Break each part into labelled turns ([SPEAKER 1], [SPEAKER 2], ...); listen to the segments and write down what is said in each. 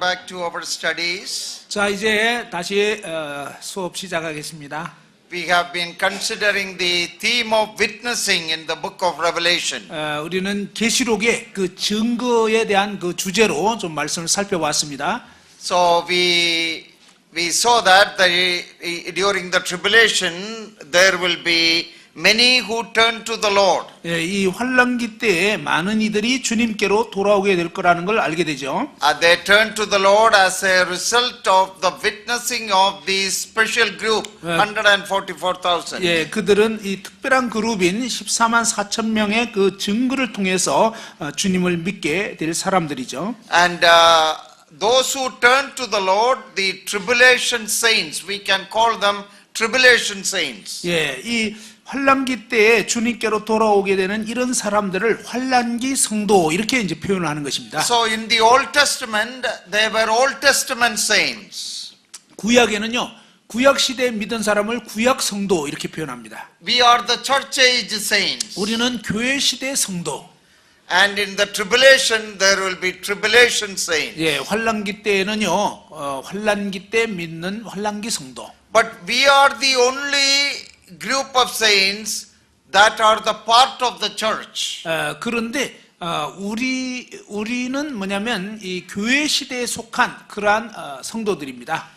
[SPEAKER 1] back to our studies.
[SPEAKER 2] 자, 이제 다시 수업 시작하겠습니다.
[SPEAKER 1] We have been considering the theme of witnessing in the book of Revelation.
[SPEAKER 2] 우리는 계시록의 그 증거에 대한 그 주제로 좀 말씀을 살펴봤습니다.
[SPEAKER 1] So we saw that during the tribulation there will be many who turn to the Lord.
[SPEAKER 2] 이 환난기 때에 많은 이들이 주님께로 돌아오게 될 거라는 걸 알게 되죠.
[SPEAKER 1] They turn to the Lord as a result of the witnessing of this special group, 144,000.
[SPEAKER 2] 예, 그들은 이 특별한 그룹인 14만 4천 명의 그 증거를 통해서 주님을 믿게 될 사람들이죠.
[SPEAKER 1] And those who turn to the Lord, the tribulation saints, we can call them tribulation saints.
[SPEAKER 2] 예, 이 환난기 때에 주님께로 돌아오게 되는 이런 사람들을 환난기 성도 이렇게 이제 표현을 하는 것입니다.
[SPEAKER 1] So in the Old Testament, they were Old Testament saints.
[SPEAKER 2] 구약에는요, 구약 시대에 믿은 사람을 구약 성도 이렇게 표현합니다.
[SPEAKER 1] We are the church age saints.
[SPEAKER 2] 우리는 교회 시대 성도.
[SPEAKER 1] And in the tribulation, there will be tribulation saints.
[SPEAKER 2] 예, 환난기 때에는요, 환난기 때 믿는 환난기 성도.
[SPEAKER 1] But we are the only group of saints that are the part of the church.
[SPEAKER 2] 그런데 우리는 뭐냐면 이 교회 시대에 속한 그러한 성도들입니다.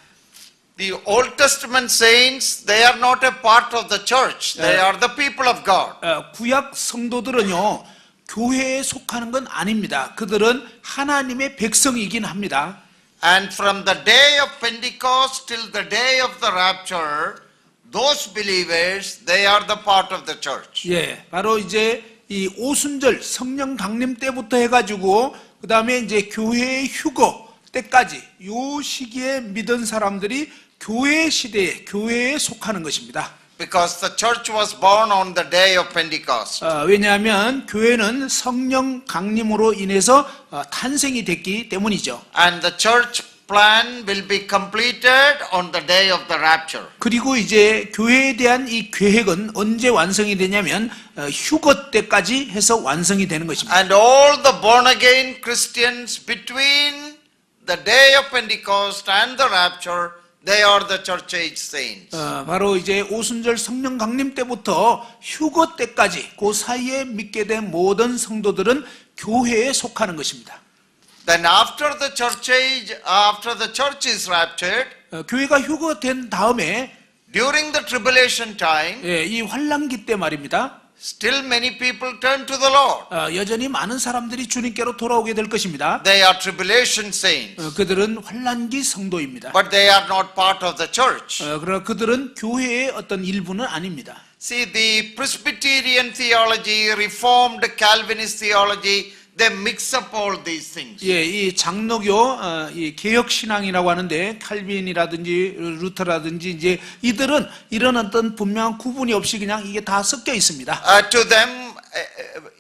[SPEAKER 1] The Old Testament saints, they are not a part of the church. They are the people of God.
[SPEAKER 2] 구약 성도들은요, 교회에 속하는 건 아닙니다. 그들은 하나님의 백성이긴 합니다.
[SPEAKER 1] And from the day of Pentecost till the day of the rapture, those believers, they are the part of the church.
[SPEAKER 2] 예, 바로 이제 이 오순절 성령 강림 때부터 해가지고 그 다음에 이제 교회의 휴거 때까지 요 시기에 믿은 사람들이 교회 시대에 교회에 속하는 것입니다.
[SPEAKER 1] Because the church was born on the day of Pentecost.
[SPEAKER 2] 왜냐하면 교회는 성령 강림으로 인해서 탄생이 됐기 때문이죠.
[SPEAKER 1] And the church plan will be completed on the day of the rapture.
[SPEAKER 2] 그리고 이제 교회에 대한 이 계획은 언제 완성이 되냐면 휴거 때까지 해서 완성이 되는 것입니다.
[SPEAKER 1] And all the born again Christians between the day of Pentecost and the rapture, they are the church age saints.
[SPEAKER 2] 바로 이제 오순절 성령 강림 때부터 휴거 때까지 그 사이에 믿게 된 모든 성도들은 교회에 속하는 것입니다.
[SPEAKER 1] Then after the church age, after the church is raptured,
[SPEAKER 2] 교회가 휴거된 다음에
[SPEAKER 1] during the tribulation time,
[SPEAKER 2] 이 환난기 때 말입니다.
[SPEAKER 1] still many people turn to the Lord.
[SPEAKER 2] 여전히 많은 사람들이 주님께로 돌아오게 될 것입니다.
[SPEAKER 1] They are tribulation saints.
[SPEAKER 2] 그들은 환난기 성도입니다.
[SPEAKER 1] But they are not part of the church.
[SPEAKER 2] 그러나 그들은 교회의 어떤 일부는 아닙니다.
[SPEAKER 1] See, the Presbyterian theology, Reformed Calvinist theology, they mix up all these things.
[SPEAKER 2] 예, 이 장로교 이 개혁 신앙이라고 하는데 칼빈이라든지 루터라든지 이제 이들은 이런 어떤 분명한 구분이 없이 그냥 이게 다 섞여 있습니다.
[SPEAKER 1] To them,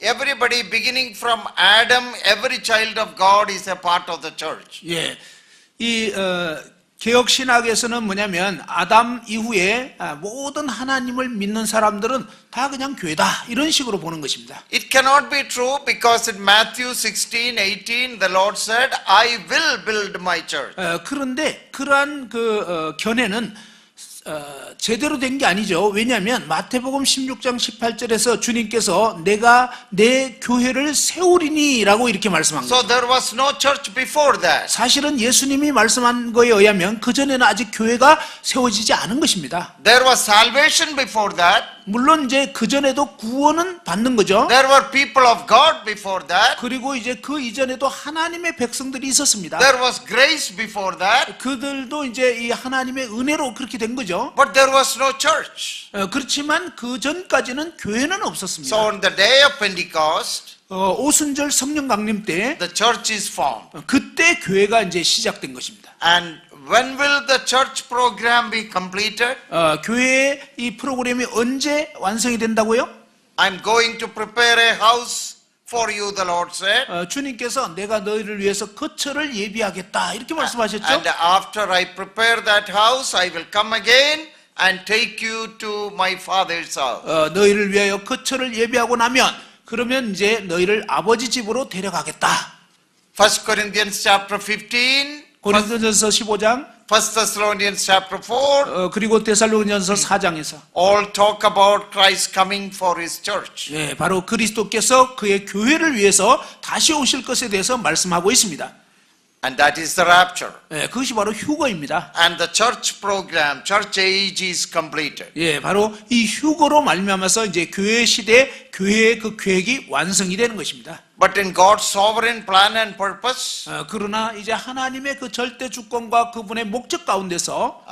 [SPEAKER 1] everybody beginning from Adam, every child of God is a part of the church.
[SPEAKER 2] 예, 이 개혁 신학에서는 뭐냐면 아담 이후에 모든 하나님을 믿는 사람들은 다 그냥 교회다 이런 식으로 보는 것입니다.
[SPEAKER 1] It cannot be true because in Matthew 16:18 the Lord said, I will build my church.
[SPEAKER 2] 그런데 그러한 그 견해는 제대로 된 게 아니죠. 왜냐하면 마태복음 16장 18절에서 주님께서 내가 내 교회를 세우리니 라고 이렇게 말씀한 거예요.
[SPEAKER 1] So there was no church before that.
[SPEAKER 2] 사실은 예수님이 말씀한 거에 의하면 그전에는 아직 교회가 세워지지 않은 것입니다.
[SPEAKER 1] There was salvation before that.
[SPEAKER 2] 물론 이제 그전에도 구원은 받는 거죠.
[SPEAKER 1] There were people of God before that.
[SPEAKER 2] 그리고 이제 그 이전에도 하나님의 백성들이 있었습니다.
[SPEAKER 1] There was grace before that.
[SPEAKER 2] 그들도 이제 이 하나님의 은혜로 그렇게 된 거죠.
[SPEAKER 1] But there was no church.
[SPEAKER 2] 그렇지만 그 전까지는 교회는 없었습니다.
[SPEAKER 1] So on the day of Pentecost,
[SPEAKER 2] 오순절 성령 강림 때
[SPEAKER 1] the church is formed.
[SPEAKER 2] 그때 교회가 이제 시작된 것입니다.
[SPEAKER 1] And when will the church program be completed?
[SPEAKER 2] 교회의 이 프로그램이 언제 완성이 된다고요?
[SPEAKER 1] I'm going to prepare a house for you, the Lord said.
[SPEAKER 2] 주님께서 내가 너희를 위해서 거처를 예비하겠다 이렇게 말씀하셨죠.
[SPEAKER 1] And after I prepare that house, I will come again and take you to my father's house.
[SPEAKER 2] 너희를 위하여 거처를 예비하고 나면 그러면 이제 너희를 아버지 집으로 데려가겠다.
[SPEAKER 1] 1 Corinthians chapter 15,
[SPEAKER 2] 고린도전서 15장,
[SPEAKER 1] 1 Thessalonians chapter 4,
[SPEAKER 2] 그리고 데살로니전서 4장에서
[SPEAKER 1] all talk about Christ coming for his church.
[SPEAKER 2] 예, 바로 그리스도께서 그의 교회를 위해서 다시 오실 것에 대해서 말씀하고 있습니다.
[SPEAKER 1] And that is the rapture.
[SPEAKER 2] 예, 그것이 바로 휴거입니다.
[SPEAKER 1] And the church program, church age is completed.
[SPEAKER 2] 예, 바로 이 휴거로 말미암아서 이제 교회 시대 교회의 그 계획이 완성이 되는 것입니다.
[SPEAKER 1] But in God's sovereign plan and purpose,
[SPEAKER 2] 그러나 이제 하나님의 그 절대 주권과 그분의 목적 가운데서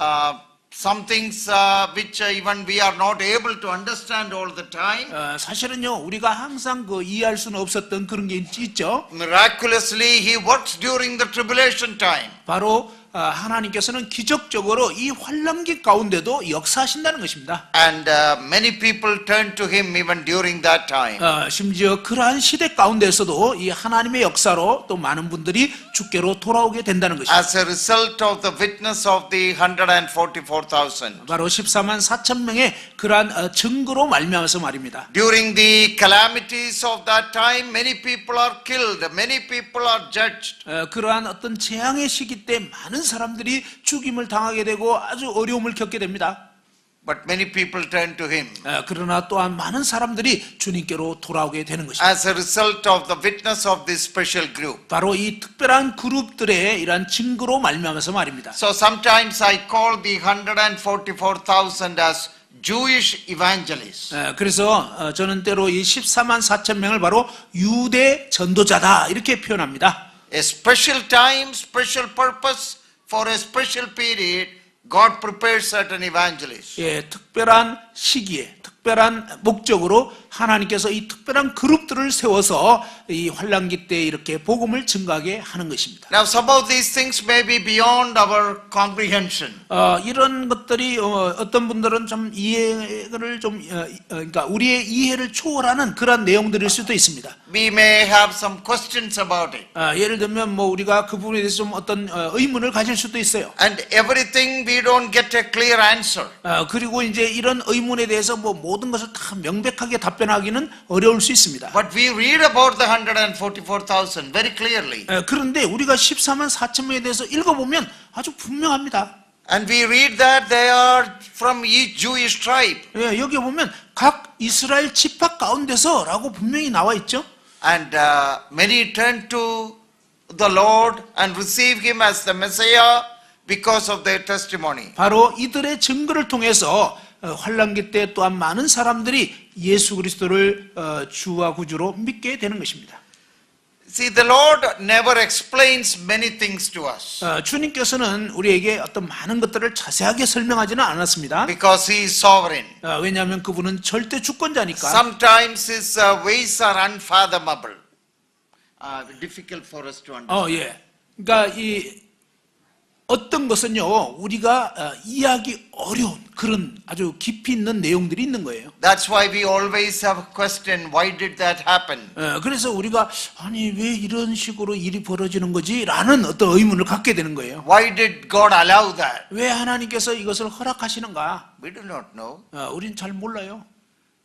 [SPEAKER 1] some things which even we are not able to understand all the time,
[SPEAKER 2] 사실은요 우리가 항상 그 이해할 수는 없었던 그런 게 있죠.
[SPEAKER 1] miraculously he works during the tribulation time.
[SPEAKER 2] 바로 하나님께서는 기적적으로 이 환란기 가운데도 역사하신다는 것입니다.
[SPEAKER 1] And many people turn to him even during that time.
[SPEAKER 2] 심지어 그러한 시대 가운데서도 이 하나님의 역사로 또 많은 분들이 주께로 돌아오게 된다는 것입니다.
[SPEAKER 1] As a result of the witness of the 144,000.
[SPEAKER 2] 바로 14만 4천 명의 그러한 증거로 말미암아서 말입니다.
[SPEAKER 1] During the calamities of that time, many people are killed, many people are judged.
[SPEAKER 2] 그러한 어떤 재앙의 시기 때 많은 사람들이 죽임을 당하게 되고 아주 어려움을 겪게 됩니다.
[SPEAKER 1] But many people turn to him.
[SPEAKER 2] 그러나 또한 많은 사람들이 주님께로 돌아오게 되는 것입니다.
[SPEAKER 1] As a result of the witness of this special group.
[SPEAKER 2] 바로 이 특별한 그룹들의 이러한 증거로 말미암아서 말입니다.
[SPEAKER 1] So sometimes I call the 144,000 as Jewish evangelists.
[SPEAKER 2] 그래서 저는 때로 이 14만 4천 명을 바로 유대 전도자다 이렇게 표현합니다.
[SPEAKER 1] A special time, special purpose for a special period, God prepares certain evangelists.
[SPEAKER 2] 예, 특별한 시기에 특별한 목적으로 하나님께서 이 특별한 그룹들을 세워서 이 환란기 때 이렇게 복음을 증가하게 하는 것입니다.
[SPEAKER 1] Now some of these things may be beyond our comprehension.
[SPEAKER 2] 이런 것들이 어떤 분들은 좀 이해를 좀 그러니까 우리의 이해를 초월하는 그런 내용들일 수도 있습니다.
[SPEAKER 1] We may have some questions about it.
[SPEAKER 2] 예를 들면 뭐 우리가 그 부분에 대해서 좀 어떤 의문을 가질 수도 있어요.
[SPEAKER 1] And everything we don't get a clear answer.
[SPEAKER 2] 그리고 이제 이런 의문에 대해서 뭐 모든 것을 다 명백하게 답변하기는 어려울 수 있습니다.
[SPEAKER 1] But we read about the 144,000 very clearly.
[SPEAKER 2] 그런데 우리가 14만 4천 명에 대해서 읽어보면 아주 분명합니다.
[SPEAKER 1] And we read that they are from each Jewish tribe.
[SPEAKER 2] 여기 보면 각 이스라엘 지파 가운데서라고 분명히 나와 있죠.
[SPEAKER 1] And many turn to the Lord and receive him as the Messiah because of their testimony.
[SPEAKER 2] 바로 이들의 증거를 통해서 환란기 때 또한 많은 사람들이 예수 그리스도를 주와 구주로 믿게 되는 것입니다.
[SPEAKER 1] See, the Lord never explains many things to us
[SPEAKER 2] 주님께서는 우리에게 어떤 많은 것들을 자세하게 설명하지는 않았습니다.
[SPEAKER 1] because he is sovereign.
[SPEAKER 2] 왜냐하면 그분은 절대 주권자니까.
[SPEAKER 1] Sometimes his ways are unfathomable, difficult for us to understand.
[SPEAKER 2] 예. 그러니까 이 어떤 것은요 우리가 이해하기 어려운 그런 아주 깊이 있는 내용들이 있는 거예요.
[SPEAKER 1] That's why we always have a question, why did that happen?
[SPEAKER 2] 그래서 우리가 아니 왜 이런 식으로 일이 벌어지는 거지? 라는 어떤 의문을 갖게 되는 거예요.
[SPEAKER 1] Why did God allow that?
[SPEAKER 2] 왜 하나님께서 이것을 허락하시는가?
[SPEAKER 1] We do not know.
[SPEAKER 2] 우린 잘 몰라요.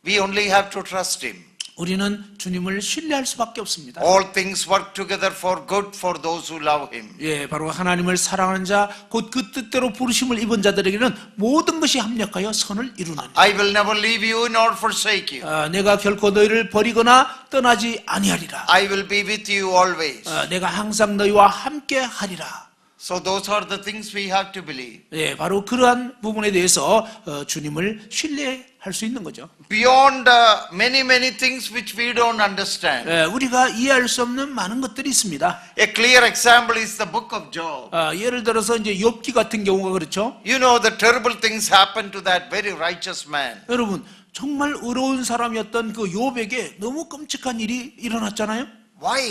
[SPEAKER 1] We only have to trust him.
[SPEAKER 2] 우리는 주님을 신뢰할 수밖에 없습니다.
[SPEAKER 1] All things work together for good for those who love him.
[SPEAKER 2] 예, 바로 하나님을 사랑하는 자, 곧 그 뜻대로 부르심을 입은 자들에게는 모든 것이 합력하여 선을 이루나니.
[SPEAKER 1] I will never leave you nor forsake you.
[SPEAKER 2] 내가 결코 너희를 버리거나 떠나지 아니하리라.
[SPEAKER 1] I will be with you always.
[SPEAKER 2] 내가 항상 너희와 함께 하리라.
[SPEAKER 1] So those are the things we have to believe.
[SPEAKER 2] 예, 바로 그러한 부분에 대해서 주님을 신뢰할 수 있는 거죠.
[SPEAKER 1] Beyond many things which we don't understand.
[SPEAKER 2] 예, 우리가 이해할 수 없는 많은 것들이 있습니다.
[SPEAKER 1] A clear example is the book of Job.
[SPEAKER 2] 예를 들어서 이제 욥기 같은 경우가 그렇죠.
[SPEAKER 1] You know the terrible things happened to that very righteous man.
[SPEAKER 2] 여러분 정말 의로운 사람이었던 그 욥에게 너무 끔찍한 일이 일어났잖아요.
[SPEAKER 1] Why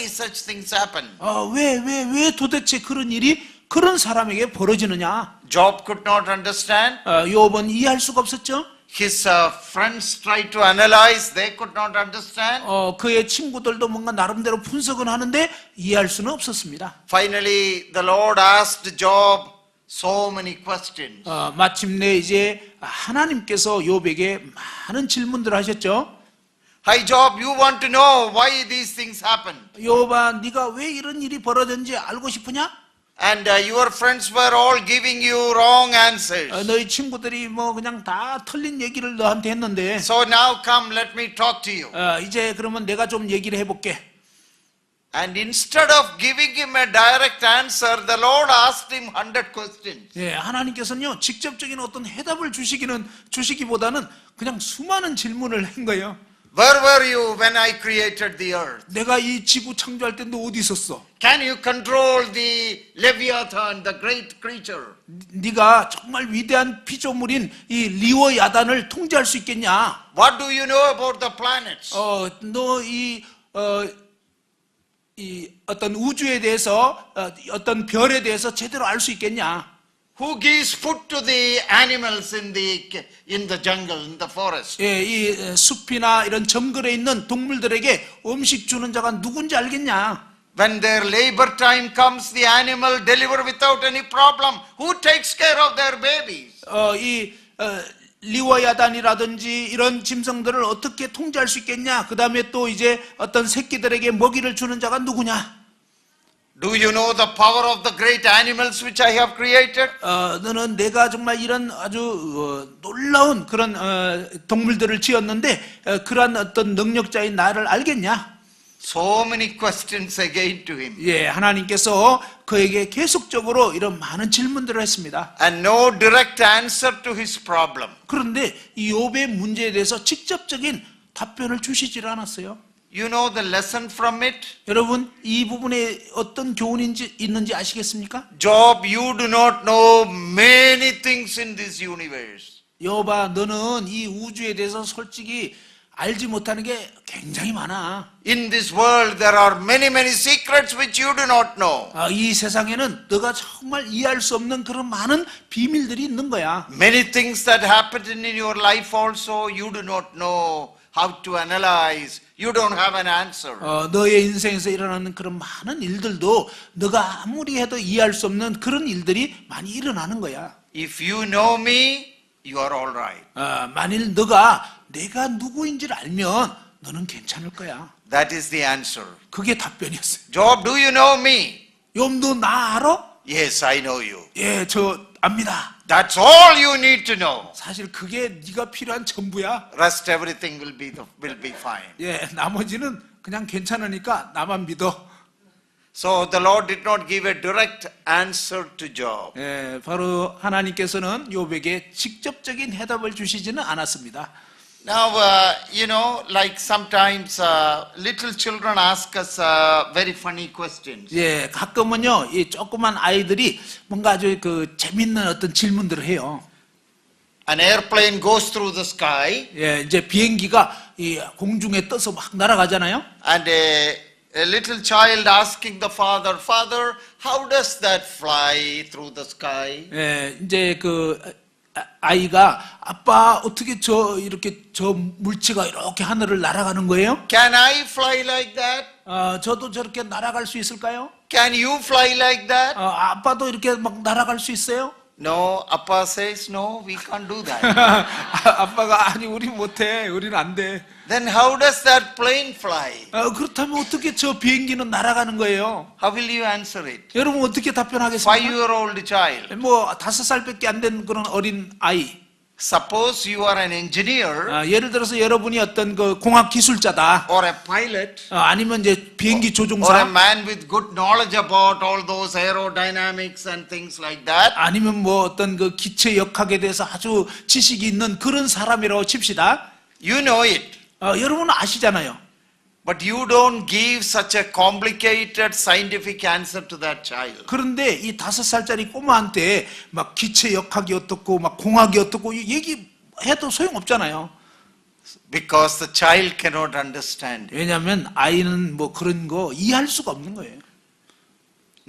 [SPEAKER 1] such things happen?
[SPEAKER 2] 왜 도대체 그런 일이 그런 사람에게 벌어지느냐?
[SPEAKER 1] Job could not understand.
[SPEAKER 2] 욥은 이해할 수가 없었죠.
[SPEAKER 1] His friends tried to analyze, they could not understand.
[SPEAKER 2] 그의 친구들도 뭔가 나름대로 분석은 하는데 이해할 수는 없었습니다.
[SPEAKER 1] Finally, the Lord asked Job so many questions.
[SPEAKER 2] 마침내 이제 하나님께서 욥에게 많은 질문들을 하셨죠.
[SPEAKER 1] Hi Job, you want to know why these things happen?
[SPEAKER 2] 욥아, 네가 왜 이런 일이 벌어졌는지 알고 싶으냐?
[SPEAKER 1] and your friends were all giving you wrong answers.
[SPEAKER 2] 너희 친구들이 뭐 그냥 다 틀린 얘기를 너한테 했는데
[SPEAKER 1] So now come, let me talk to you.
[SPEAKER 2] 이제 그러면 내가 좀 얘기를 해볼게.
[SPEAKER 1] And instead of giving him a direct answer, the Lord asked him 100 questions.
[SPEAKER 2] 예, 하나님께서는요 직접적인 어떤 해답을 주시기보다는 그냥 수많은 질문을 한 거예요.
[SPEAKER 1] Where were you when I created the earth?
[SPEAKER 2] 내가 이 지구 창조할 때 너 어디 있었어?
[SPEAKER 1] Can you control the Leviathan, the great creature?
[SPEAKER 2] 네가 정말 위대한 피조물인 이 리워야단을 통제할 수 있겠냐?
[SPEAKER 1] What do you know about the planets?
[SPEAKER 2] 너 이 어떤 우주에 대해서 어떤 별에 대해서 제대로 알 수 있겠냐?
[SPEAKER 1] Who gives food to the animals in the jungle, in the forest?
[SPEAKER 2] 예, 이 숲이나 이런 정글에 있는 동물들에게 음식 주는 자가 누군지 알겠냐?
[SPEAKER 1] When their labor time comes, the animal deliver without any problem. Who takes care of their babies?
[SPEAKER 2] 리워야단이라든지 이런 짐승들을 어떻게 통제할 수 있겠냐? 그 다음에 또 이제 어떤 새끼들에게 먹이를 주는 자가 누구냐?
[SPEAKER 1] Do you know the power of the great animals which I have created?
[SPEAKER 2] 너는 내가 정말 이런 아주 놀라운 그런 동물들을 지었는데 그러한 어떤 능력자인 나를 알겠냐?
[SPEAKER 1] So many questions again to him.
[SPEAKER 2] 예, 하나님께서 그에게 계속적으로 이런 많은 질문들을 했습니다.
[SPEAKER 1] And no direct answer to his problem.
[SPEAKER 2] 그런데 이 욥의 문제에 대해서 직접적인 답변을 주시질 않았어요.
[SPEAKER 1] You know the lesson from it?
[SPEAKER 2] 여러분, 이 부분에 어떤 교훈이 있는지 아시겠습니까?
[SPEAKER 1] Job, you do not know many things in this universe.
[SPEAKER 2] 욥아, 너는 이 우주에 대해서 솔직히 알지 못하는 게 굉장히 많아.
[SPEAKER 1] In this world there are many secrets which you do not know.
[SPEAKER 2] 이 세상에는 너가 정말 이해할 수 없는 그런 많은 비밀들이 있는 거야.
[SPEAKER 1] Many things that happened in your life also you do not know how to analyze. You don't have an answer.
[SPEAKER 2] 너의 인생에서 일어나는 그런 많은 일들도 너가 아무리 해도 이해할 수 없는 그런 일들이 많이 일어나는 거야.
[SPEAKER 1] If you know me, you are all right.
[SPEAKER 2] 만일 너가 내가 누구인지를 알면 너는 괜찮을 거야.
[SPEAKER 1] That is the answer.
[SPEAKER 2] 그게 답변이었어요.
[SPEAKER 1] Job, do you know me?
[SPEAKER 2] 욥, 너 나 알아?
[SPEAKER 1] Yes, I know you.
[SPEAKER 2] 예, 저 압니다.
[SPEAKER 1] That's all you need to know.
[SPEAKER 2] 사실 그게 네가 필요한 전부야.
[SPEAKER 1] Rest everything will be fine.
[SPEAKER 2] 예, 나머지는 그냥 괜찮으니까 나만 믿어.
[SPEAKER 1] So the Lord did not give a direct answer to Job.
[SPEAKER 2] 예, 바로 하나님께서는 욥에게 직접적인 해답을 주시지는 않았습니다.
[SPEAKER 1] Now, like sometimes little children ask us very funny questions.
[SPEAKER 2] 예, 가끔은요, 이 조그만 아이들이 뭔가 아주 그 재밌는 어떤 질문들을 해요.
[SPEAKER 1] An airplane goes through the sky,
[SPEAKER 2] 예, 이제 비행기가 이 공중에 떠서 막 날아가잖아요.
[SPEAKER 1] and a little child asking the father, Father, how does that fly through the sky?
[SPEAKER 2] 예, 이제 그 아이가 아빠 어떻게 이렇게 저 물체가 이렇게 하늘을 날아가는 거예요?
[SPEAKER 1] Can I fly like that?
[SPEAKER 2] 저도 저렇게 날아갈 수 있을까요?
[SPEAKER 1] Can you fly like that?
[SPEAKER 2] 아빠도 이렇게 막 날아갈 수 있어요?
[SPEAKER 1] No, Appa says, no, we can't do that.
[SPEAKER 2] 아빠가 아니 우리 못해, 우리는 안 돼.
[SPEAKER 1] Then how does that plane fly?
[SPEAKER 2] 그렇다면 어떻게 저 비행기는 날아가는 거예요?
[SPEAKER 1] How will you answer it?
[SPEAKER 2] 여러분 어떻게 답변하겠습니까?
[SPEAKER 1] 5-year-old child.
[SPEAKER 2] 뭐 5살밖에 안 된 그런 어린 아이.
[SPEAKER 1] Suppose you are an engineer
[SPEAKER 2] 예를 들어서 여러분이 어떤 그 공학 기술자다.
[SPEAKER 1] or a pilot
[SPEAKER 2] 아니면 이제 비행기
[SPEAKER 1] or a
[SPEAKER 2] 조종사.
[SPEAKER 1] man with good knowledge about all those aerodynamics and things like that.
[SPEAKER 2] 아니면 뭐 어떤 그 기체 역학에 대해서 아주 지식이 있는 그런 사람이라고 칩시다.
[SPEAKER 1] You know it.
[SPEAKER 2] 여러분은 아시잖아요.
[SPEAKER 1] But you don't give such a complicated scientific answer to that child.
[SPEAKER 2] 그런데 이 5살짜리 꼬마한테 막 기체 역학이 어떻고 막 공학이 어떻고 얘기해도 소용없잖아요.
[SPEAKER 1] Because the child cannot understand.
[SPEAKER 2] 왜냐하면 아이는 뭐 그런 거 이해할 수가 없는 거예요.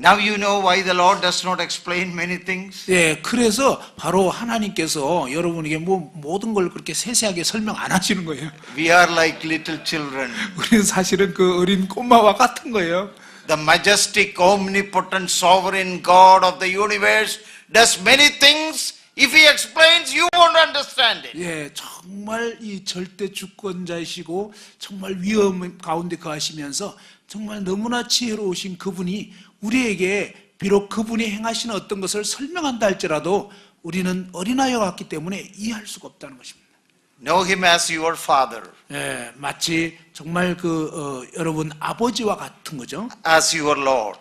[SPEAKER 1] Now you know why the Lord does not explain many things.
[SPEAKER 2] 예, 그래서 바로 하나님께서 여러분에게 뭐 모든 걸 그렇게 세세하게 설명 안 하시는 거예요.
[SPEAKER 1] We are like little children.
[SPEAKER 2] 우리는 사실은 그 어린 꼬마와 같은 거예요.
[SPEAKER 1] The majestic, omnipotent, sovereign God of the universe does many things. If He explains, you won't understand it.
[SPEAKER 2] 예, 정말 이 절대 주권자이시고 정말 위험 가운데 거하시면서 정말 너무나 지혜로우신 그분이 우리에게 비록 그분이 행하시는 어떤 것을 설명한다 할지라도 우리는 어린아이와 같기 때문에 이해할 수가 없다는 것입니다.
[SPEAKER 1] Know him as your father,
[SPEAKER 2] 예, 마치 정말 여러분 아버지와 같은 거죠.
[SPEAKER 1] as your Lord,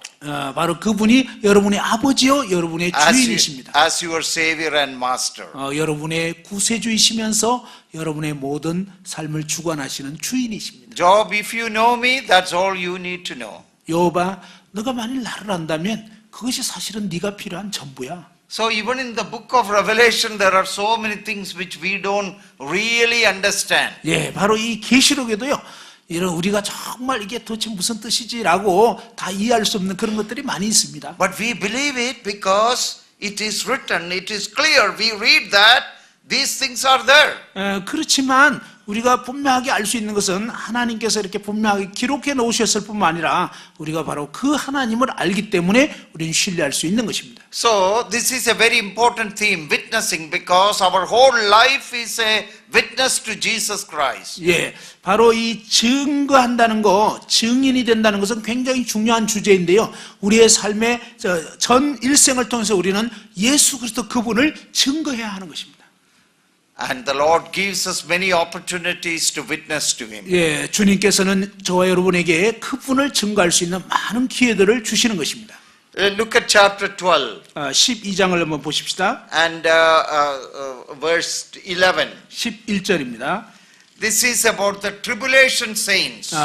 [SPEAKER 2] 바로 그분이 여러분의 아버지요, 여러분의 주인이십니다.
[SPEAKER 1] as your Savior and Master.
[SPEAKER 2] 여러분의 구세주이시면서 여러분의 모든 삶을 주관하시는 주인이십니다.
[SPEAKER 1] Job, if you know me, that's all you need to know.
[SPEAKER 2] 여호바, 너가 만일 나를 안다면 그것이 사실은 네가 필요한 전부야.
[SPEAKER 1] So even in the book of Revelation, there are so many things which we don't really understand.
[SPEAKER 2] 예, 바로 이 계시록에도요. 이런 우리가 정말 이게 도대체 무슨 뜻이지라고 다 이해할 수 없는 그런 것들이 많이 있습니다.
[SPEAKER 1] But we believe it because it is written, it is clear. We read that these things are there.
[SPEAKER 2] 그렇지만 우리가 분명하게 알 수 있는 것은 하나님께서 이렇게 분명하게 기록해 놓으셨을 뿐만 아니라 우리가 바로 그 하나님을 알기 때문에 우리는 신뢰할 수 있는 것입니다.
[SPEAKER 1] So this is a very important theme, witnessing, because our whole life is a witness to Jesus Christ.
[SPEAKER 2] 예, 바로 이 증거한다는 거, 증인이 된다는 것은 굉장히 중요한 주제인데요. 우리의 삶의 전 일생을 통해서 우리는 예수 그리스도 그분을 증거해야 하는 것입니다.
[SPEAKER 1] And the Lord gives us many opportunities to witness to Him.
[SPEAKER 2] 예, 주님께서는 저와 여러분에게 그분을 증거할 수 있는 많은 기회들을 주시는 것입니다.
[SPEAKER 1] Look at chapter 12
[SPEAKER 2] 12장을 한번 보십시다.
[SPEAKER 1] and verse 11.
[SPEAKER 2] 11절입니다.
[SPEAKER 1] This is about the tribulation saints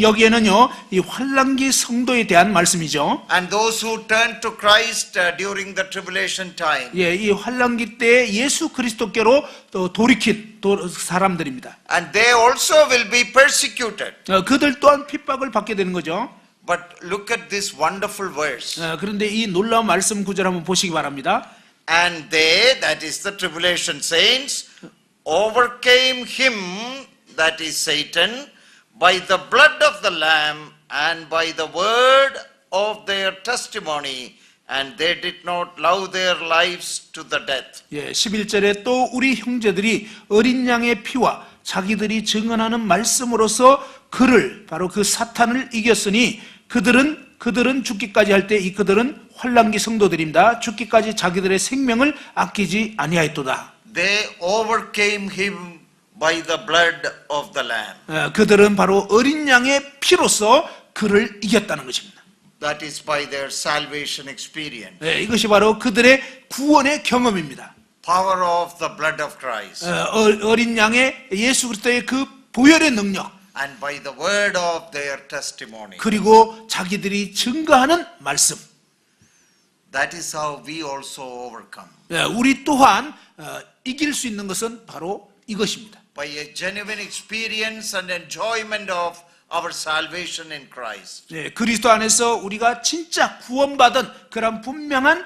[SPEAKER 2] 여기에는요, 이 환난기 성도에 대한 말씀이죠.
[SPEAKER 1] and those who turn to Christ during the tribulation time.
[SPEAKER 2] 예, 이 환난기 때 예수 그리스도께로 또 돌이킨 사람들입니다.
[SPEAKER 1] And they also will be persecuted.
[SPEAKER 2] 그들 또한 핍박을 받게 되는 거죠.
[SPEAKER 1] But look at this wonderful verse.
[SPEAKER 2] 그런데 이 놀라운 말씀 구절 한번 보시기 바랍니다.
[SPEAKER 1] And they, that is the tribulation saints, overcame him, that is Satan, by the blood of the Lamb and by the word of their testimony, and they did not love their lives to the death.
[SPEAKER 2] 예, 11절에 또 우리 형제들이 어린 양의 피와 자기들이 증언하는 말씀으로서 그를, 바로 그 사탄을 이겼으니 그들은 죽기까지 할 때 이 그들은 환난기 성도들입니다. 죽기까지 자기들의 생명을 아끼지 아니하였도다.
[SPEAKER 1] They overcame him by the blood of the Lamb.
[SPEAKER 2] 그들은 바로 어린 양의 피로서 그를 이겼다는 것입니다.
[SPEAKER 1] That is by their salvation experience.
[SPEAKER 2] 예, 이것이 바로 그들의 구원의 경험입니다.
[SPEAKER 1] Power of the blood of Christ.
[SPEAKER 2] 어린 양의 예수 그리스도의 그 보혈의 능력,
[SPEAKER 1] And by the word of their testimony.
[SPEAKER 2] 그리고 자기들이 증거하는 말씀.
[SPEAKER 1] That is how we also overcome.
[SPEAKER 2] 우리 또한 이길 수 있는 것은 바로 이것입니다.
[SPEAKER 1] By a genuine experience and enjoyment of our salvation in Christ.
[SPEAKER 2] 그리스도 안에서 우리가 진짜 구원받은 그런 분명한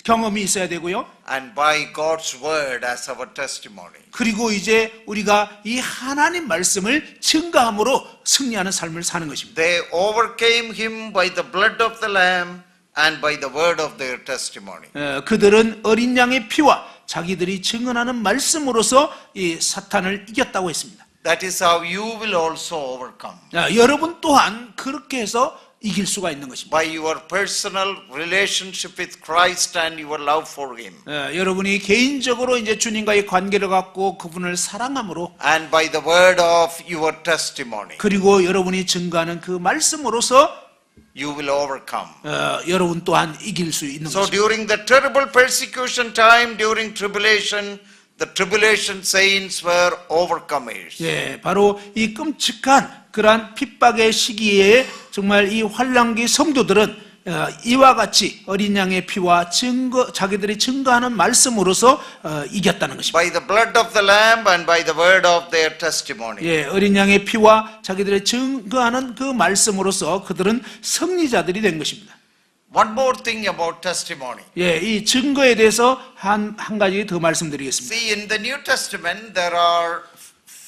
[SPEAKER 2] 경험이 있어야 되고요.
[SPEAKER 1] And by God's word as our testimony.
[SPEAKER 2] 그리고 이제 우리가 이 하나님 말씀을 증거함으로 승리하는 삶을 사는 것입니다.
[SPEAKER 1] They overcame him by the blood of the Lamb and by the word of their testimony.
[SPEAKER 2] 그들은 어린 양의 피와 자기들이 증언하는 말씀으로서 이 사탄을 이겼다고 했습니다.
[SPEAKER 1] That is how you will also overcome.
[SPEAKER 2] 여러분 또한 그렇게 해서 이길 수가 있는 것입니다.
[SPEAKER 1] By your personal relationship with Christ and your love for Him.
[SPEAKER 2] 여러분이 개인적으로 이제 주님과의 관계를 갖고 그분을 사랑함으로,
[SPEAKER 1] And by the word of your testimony.
[SPEAKER 2] 그리고 여러분이 증거하는 그 말씀으로서
[SPEAKER 1] You will overcome.
[SPEAKER 2] 여러분 또한 이길 수 있는
[SPEAKER 1] So
[SPEAKER 2] 것입니다.
[SPEAKER 1] during the terrible persecution time, during tribulation, the tribulation saints were overcomers.
[SPEAKER 2] 예, 바로 이 끔찍한 그러한 핍박의 시기에 정말 이 환난기 성도들은 이와 같이 어린 양의 피와 자기들이 증거하는 말씀으로서 이겼다는 것입니다.
[SPEAKER 1] By the blood of the Lamb and by the word of their testimony.
[SPEAKER 2] 예, 어린 양의 피와 자기들의 증거하는 그 말씀으로서 그들은 승리자들이 된 것입니다.
[SPEAKER 1] One more thing about testimony.
[SPEAKER 2] 예, 이 증거에 대해서 한 가지 더 말씀드리겠습니다.
[SPEAKER 1] See, in the New Testament, there are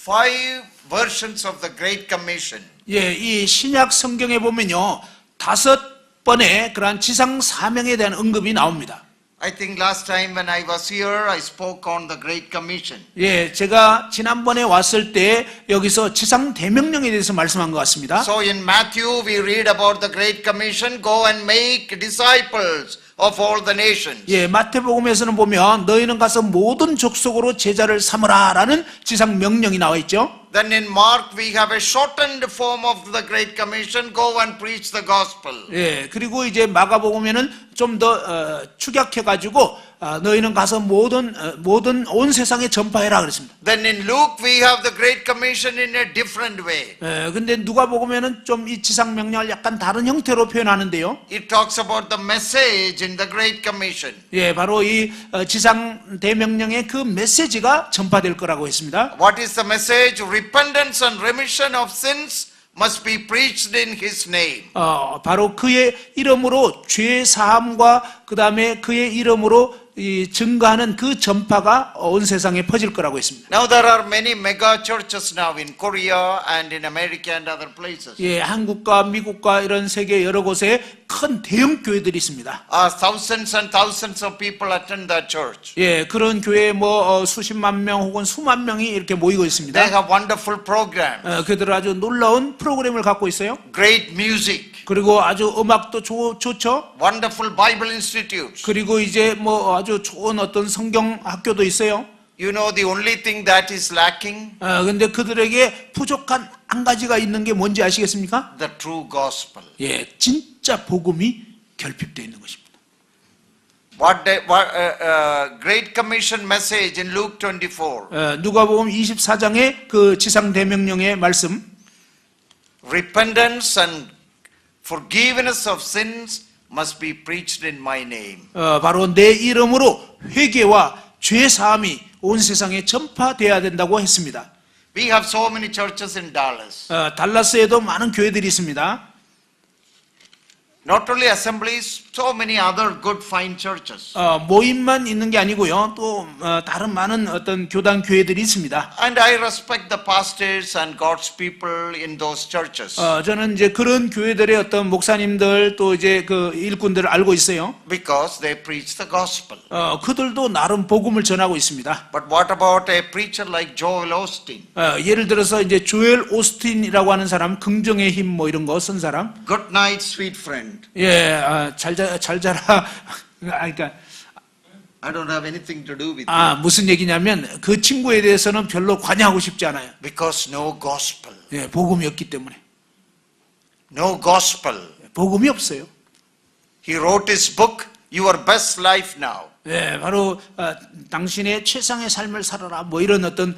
[SPEAKER 1] 5 versions of the Great Commission.
[SPEAKER 2] 예, 이 신약 성경에 보면요, 5번의 그러한 지상 사명에 대한 언급이 나옵니다.
[SPEAKER 1] I think last time when I was here, I spoke on the Great Commission.
[SPEAKER 2] 예, 제가 지난번에 왔을 때 여기서 지상 대명령에 대해서 말씀한 것 같습니다.
[SPEAKER 1] So in Matthew, we read about the Great Commission, go and make disciples of all the nations.
[SPEAKER 2] 예, 마태복음에서는 보면 너희는 가서 모든 족속으로 제자를 삼으라라는 지상 명령이 나와 있죠.
[SPEAKER 1] Then in Mark, we have a shortened form of the Great Commission, go and preach the gospel.
[SPEAKER 2] 예, 그리고 이제 마가복음에는 좀 더 축약해가지고 너희는 가서 모든 온 세상에 전파해라 그랬습니다.
[SPEAKER 1] Then in Luke, we have the Great Commission in a different way.
[SPEAKER 2] 예, 근데 누가복음에는 좀 이 지상 명령을 약간 다른 형태로 표현하는데요.
[SPEAKER 1] It talks about the message in the Great Commission.
[SPEAKER 2] 예, 바로 이 지상 대명령의 그 메시지가 전파될 거라고 했습니다.
[SPEAKER 1] What is the message? Repentance and remission of sins must be preached in His name.
[SPEAKER 2] 바로 그의 이름으로 죄 사함과 그 다음에 그의 이름으로 이 증가하는 그 전파가 온 세상에 퍼질 거라고 했습니다.
[SPEAKER 1] Now there are many mega churches now in Korea and in America and other places.
[SPEAKER 2] 예, 한국과 미국과 이런 세계 여러 곳에 큰 대형 교회들이 있습니다.
[SPEAKER 1] Thousands and thousands of people attend that church.
[SPEAKER 2] 예, 그런 교회에 수십만 명 혹은 수만 명이 이렇게 모이고 있습니다.
[SPEAKER 1] They have wonderful programs,
[SPEAKER 2] 그들 아주 놀라운 프로그램을 갖고 있어요.
[SPEAKER 1] great music,
[SPEAKER 2] 그리고 아주 음악도 좋죠.
[SPEAKER 1] wonderful Bible institutes.
[SPEAKER 2] 그리고 이제 아주 좋은 어떤 성경 학교도 있어요.
[SPEAKER 1] You know the only thing that is lacking?
[SPEAKER 2] 근데 그들에게 부족한 한 가지가 있는 게 뭔지 아시겠습니까?
[SPEAKER 1] The true gospel.
[SPEAKER 2] 예, 진짜 복음이 결핍되어 있는 것입니다.
[SPEAKER 1] Great Commission message in Luke 24.
[SPEAKER 2] 누가복음 24장의 그 지상 대명령의 말씀.
[SPEAKER 1] Repentance and forgiveness of sins must be preached in my name.
[SPEAKER 2] 바로 내 이름으로 회개와 죄 사함이 온 세상에 전파돼야 된다고 했습니다.
[SPEAKER 1] We have so many churches in Dallas.
[SPEAKER 2] 달라스에도 많은 교회들이 있습니다.
[SPEAKER 1] Not only assemblies, so many other good fine churches.
[SPEAKER 2] 모임만 있는 게 아니고요. 또 다른 많은 어떤 교단 교회들이 있습니다.
[SPEAKER 1] And I respect the pastors and God's people in those churches.
[SPEAKER 2] 저는 이제 그런 교회들의 어떤 목사님들 또 이제 그 일꾼들을 알고 있어요.
[SPEAKER 1] Because they preach the gospel.
[SPEAKER 2] 그들도 나름 복음을 전하고 있습니다.
[SPEAKER 1] But what about a preacher like Joel Osteen?
[SPEAKER 2] 예를 들어서 이제 조엘 오스틴이라고 하는 사람, 긍정의 힘 이런 거 쓴 사람.
[SPEAKER 1] Good night, sweet friend.
[SPEAKER 2] 예, 잘 자라. 그러니까
[SPEAKER 1] I don't have anything to do with it.
[SPEAKER 2] 무슨 얘기냐면 그 친구에 대해서는 별로 관여하고 싶지 않아요.
[SPEAKER 1] Because no gospel.
[SPEAKER 2] 예, 복음이 없기 때문에.
[SPEAKER 1] No gospel.
[SPEAKER 2] 복음이 없어요.
[SPEAKER 1] He wrote his book, Your Best Life Now.
[SPEAKER 2] 예, 바로 당신의 최상의 삶을 살아라. 이런 어떤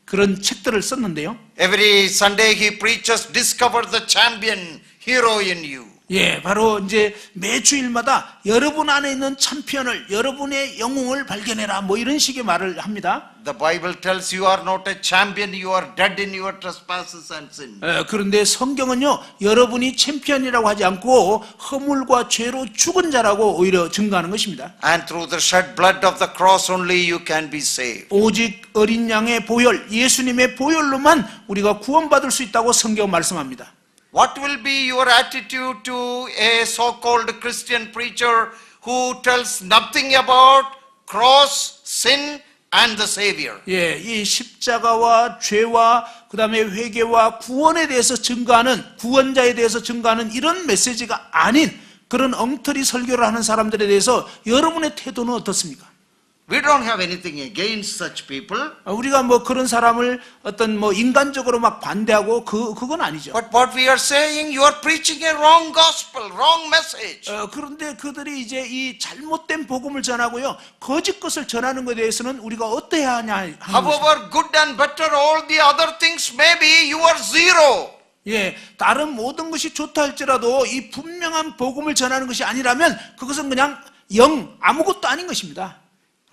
[SPEAKER 2] 그런 책들을 썼는데요.
[SPEAKER 1] Every Sunday he preaches, discover the champion hero in you.
[SPEAKER 2] 예, 바로 이제 매 주일마다 여러분 안에 있는 챔피언을, 여러분의 영웅을 발견해라. 이런 식의 말을 합니다.
[SPEAKER 1] The Bible tells you are not a champion, you are dead in your trespasses and sins.
[SPEAKER 2] 그런데 성경은요, 여러분이 챔피언이라고 하지 않고 허물과 죄로 죽은 자라고 오히려 증거하는 것입니다.
[SPEAKER 1] And through the shed blood of the cross only you can be saved.
[SPEAKER 2] 오직 어린 양의 보혈, 예수님의 보혈로만 우리가 구원받을 수 있다고 성경 말씀합니다.
[SPEAKER 1] What will be your attitude to a so-called Christian preacher who tells nothing about cross, sin and the Savior?
[SPEAKER 2] 예, 이 십자가와 죄와 그다음에 회개와 구원에 대해서 증거하는, 구원자에 대해서 증거하는 이런 메시지가 아닌 그런 엉터리 설교를 하는 사람들에 대해서 여러분의 태도는 어떻습니까?
[SPEAKER 1] We don't have anything against such people.
[SPEAKER 2] 우리가 그런 사람을 어떤 인간적으로 막 반대하고 그건 아니죠.
[SPEAKER 1] But what we are saying, you are preaching a wrong gospel, wrong message.
[SPEAKER 2] 그런데 그들이 이제 이 잘못된 복음을 전하고요, 거짓 것을 전하는 것에 대해서는 우리가 어때야 하냐 하는 것입니다.
[SPEAKER 1] However good and better all the other things may be, you are zero.
[SPEAKER 2] 예, 다른 모든 것이 좋다 할지라도 이 분명한 복음을 전하는 것이 아니라면 그것은 그냥 아무것도 아닌 것입니다.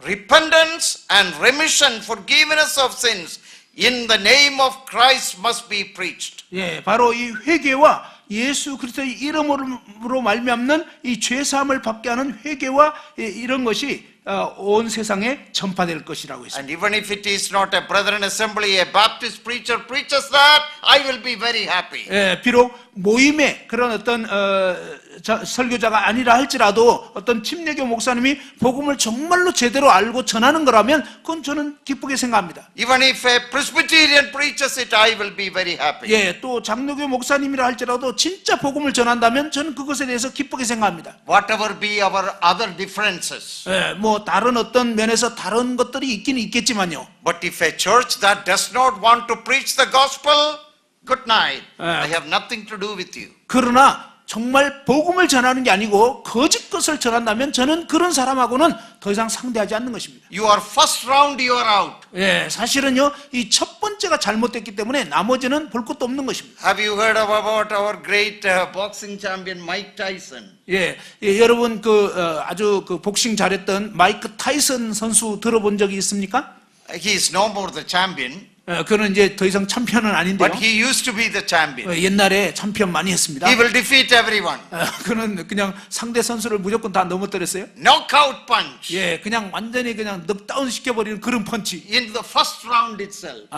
[SPEAKER 1] Repentance and remission, forgiveness of sins in the name of Christ must be preached.
[SPEAKER 2] 예, 바로 이 회개와 예수 그리스도의 이름으로 말미암는 이 죄 사함을 받게 하는 회개와 이런 것이 온 세상에 전파될 것이라고 했습니다.
[SPEAKER 1] And even if it is not a brethren assembly, a Baptist preacher preaches that, I will be very happy.
[SPEAKER 2] 예, 비록 모임의 그런 어떤 설교자가 아니라 할지라도 어떤 침례교 목사님이 복음을 정말로 제대로 알고 전하는 거라면 그건 저는 기쁘게 생각합니다.
[SPEAKER 1] Even if a Presbyterian preaches it, I will be very happy.
[SPEAKER 2] 예, 또 장로교 목사님이라 할지라도 진짜 복음을 전한다면 저는 그것에 대해서 기쁘게 생각합니다.
[SPEAKER 1] Whatever be our other differences.
[SPEAKER 2] 예, 뭐 다른 어떤 면에서 다른 것들이 있기는 있겠지만요.
[SPEAKER 1] But if a church that does not want to preach the gospel, good night. I have nothing to do with you.
[SPEAKER 2] 그러나 정말 복음을 전하는 게 아니고 거짓 것을 전한다면 저는 그런 사람하고는 더 이상 상대하지 않는 것입니다.
[SPEAKER 1] You are first round, you are out.
[SPEAKER 2] 예, 사실은요, 이 첫 번째가 잘못됐기 때문에 나머지는 볼 것도 없는 것입니다.
[SPEAKER 1] Have you heard about our great boxing champion Mike Tyson?
[SPEAKER 2] 예, 여러분 아주 복싱 잘했던 마이크 타이슨 선수 들어본 적이 있습니까?
[SPEAKER 1] He is no more the champion,
[SPEAKER 2] 그는 이제 더 이상 챔피언은 아닌데요.
[SPEAKER 1] but he used to be the champion.
[SPEAKER 2] 옛날에 챔피언 많이 했습니다.
[SPEAKER 1] He will defeat everyone.
[SPEAKER 2] 그는 그냥 상대 선수를 무조건 다 넘어뜨렸어요.
[SPEAKER 1] Knockout punch
[SPEAKER 2] 예, 그냥 완전히 그냥 넉다운 시켜버리는 그런 펀치.
[SPEAKER 1] in the first round itself.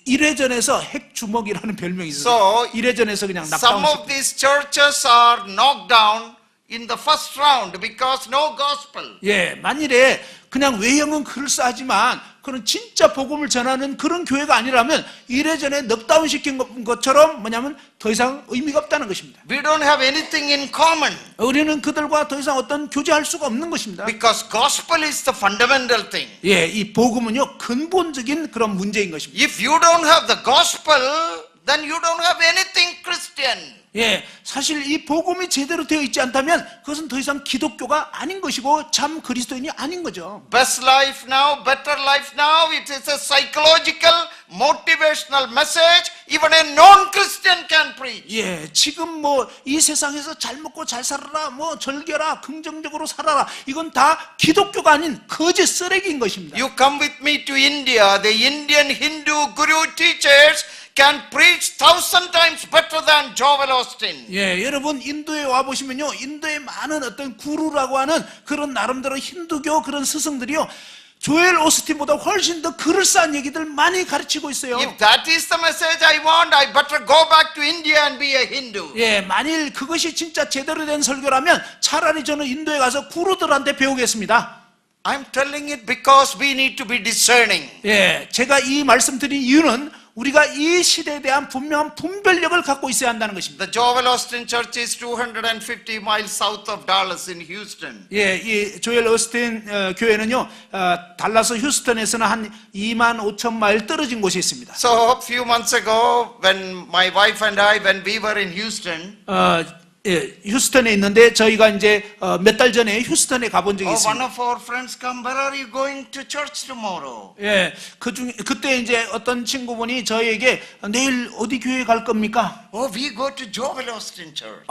[SPEAKER 2] 1회전에서 핵 주먹이라는 별명이 있어요.
[SPEAKER 1] So,
[SPEAKER 2] 1회전에서 그냥
[SPEAKER 1] Some
[SPEAKER 2] 넉다운
[SPEAKER 1] of these churches are knocked down in the first round because no gospel.
[SPEAKER 2] 예, 만일에 그냥 외형은 그럴싸하지만 그런 진짜 복음을 전하는 그런 교회가 아니라면 1회전에 넉다운 시킨 것처럼 뭐냐면 더 이상 의미가 없다는 것입니다.
[SPEAKER 1] We don't have anything in common
[SPEAKER 2] 우리는 그들과 더 이상 어떤 교제할 수가 없는 것입니다.
[SPEAKER 1] because gospel is the fundamental thing.
[SPEAKER 2] 예, 이 복음은요 근본적인 그런 문제인 것입니다.
[SPEAKER 1] If you don't have the gospel, then you don't have anything Christian.
[SPEAKER 2] 예, 사실 이 복음이 제대로 되어 있지 않다면 그것은 더 이상 기독교가 아닌 것이고 참 그리스도인이 아닌 거죠.
[SPEAKER 1] Best life now, better life now, it is a psychological, motivational message even a non-Christian can preach.
[SPEAKER 2] 예, 지금 뭐 이 세상에서 잘 먹고 잘 살아라, 뭐 즐겨라, 긍정적으로 살아라, 이건 다 기독교가 아닌 거짓 쓰레기인 것입니다.
[SPEAKER 1] You come with me to India, the Indian Hindu guru teachers can preach 1,000 times better than Joel Austin.
[SPEAKER 2] 예, 여러분 인도에 와 보시면요, 인도에 많은 어떤 구루라고 하는 그런 나름대로 힌두교 그런 스승들이요, 조엘 오스틴보다 훨씬 더 그럴싸한 얘기들 많이 가르치고 있어요.
[SPEAKER 1] If that is the message I want, I better go back to India and be a Hindu.
[SPEAKER 2] 예, 만일 그것이 진짜 제대로 된 설교라면 차라리 저는 인도에 가서 구루들한테 배우겠습니다.
[SPEAKER 1] I'm telling it because we need to be discerning.
[SPEAKER 2] 예, 제가 이 말씀드린 이유는 우리가 이 시대에 대한 분명한 분별력을 갖고 있어야 한다는 것입니다.
[SPEAKER 1] The Joel Austin Church is 250 miles south of Dallas in Houston.
[SPEAKER 2] 예, 이 조엘 오스틴 교회는요, 달라스 휴스턴에서는 한 25,000마일 떨어진 곳에 있습니다.
[SPEAKER 1] So a few months ago, when my wife and I, when we were in Houston,
[SPEAKER 2] 예, 휴스턴에 있는데 저희가 이제 몇 달 전에 휴스턴에 가본 적이
[SPEAKER 1] one
[SPEAKER 2] 있습니다.
[SPEAKER 1] of our friends come, where are you going to church tomorrow?
[SPEAKER 2] 예, 그때 이제 어떤 친구분이 저희에게 내일 어디 교회 갈 겁니까?
[SPEAKER 1] Oh, we go to Joel Austin Church.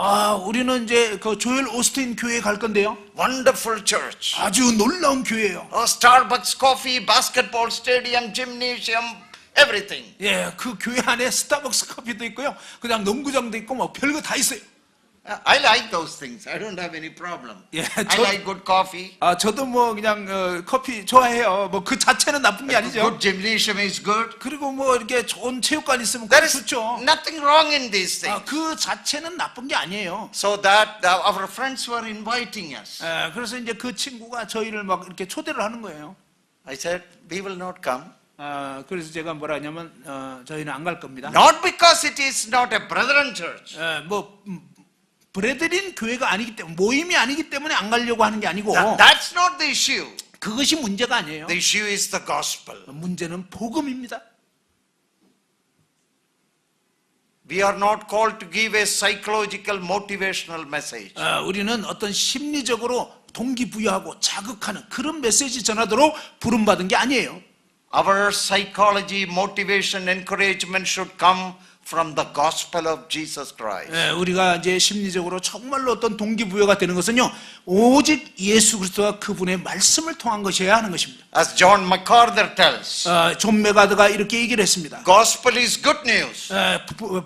[SPEAKER 2] 우리는 이제 그 조엘 오스틴 교회에 갈 건데요.
[SPEAKER 1] Wonderful church.
[SPEAKER 2] 아주 놀라운 교회예요.
[SPEAKER 1] Starbucks coffee, basketball stadium, gymnasium, everything.
[SPEAKER 2] 예, 그 교회 안에 스타벅스 커피도 있고요. 그냥 농구장도 있고 뭐 별거 다 있어요.
[SPEAKER 1] I like those things. I don't have any problem.
[SPEAKER 2] Yeah,
[SPEAKER 1] I like good coffee.
[SPEAKER 2] 저도 뭐 그냥 커피 좋아해요. 뭐 그 자체는 나쁜 게 아니죠.
[SPEAKER 1] Good gymnasium is good.
[SPEAKER 2] 그리고 뭐 이렇게 좋은 체육관 있으면
[SPEAKER 1] There
[SPEAKER 2] 그거
[SPEAKER 1] is
[SPEAKER 2] 좋죠.
[SPEAKER 1] nothing wrong in these things.
[SPEAKER 2] 그 자체는 나쁜 게 아니에요.
[SPEAKER 1] So that our friends were inviting us.
[SPEAKER 2] 그래서 이제 그 친구가 저희를 막 이렇게 초대를 하는 거예요.
[SPEAKER 1] I said, we will not come.
[SPEAKER 2] 그래서 제가 뭐라 하냐면 저희는 안 갈 겁니다.
[SPEAKER 1] Not because it is not a brethren church.
[SPEAKER 2] 뭐 브레드린 교회가 아니기 때문에, 모임이 아니기 때문에 안 가려고 하는 게 아니고,
[SPEAKER 1] That's not the issue.
[SPEAKER 2] 그것이 문제가 아니에요.
[SPEAKER 1] The issue is the gospel.
[SPEAKER 2] 문제는 복음입니다.
[SPEAKER 1] We are not called to give a psychological motivational message.
[SPEAKER 2] 우리는 어떤 심리적으로 동기부여하고 자극하는 그런 메시지 전하도록 부름받은 게 아니에요.
[SPEAKER 1] Our psychology, motivation, encouragement should come from the gospel of Jesus Christ.
[SPEAKER 2] 우리가 이제 심리적으로 정말로 어떤 동기부여가 되는 것은요, 오직 예수 그리스도와 그분의 말씀을 통한 것이어야 하는 것입니다.
[SPEAKER 1] As John MacArthur tells,
[SPEAKER 2] 존 메가드가 이렇게 얘기를 했습니다.
[SPEAKER 1] gospel is good news,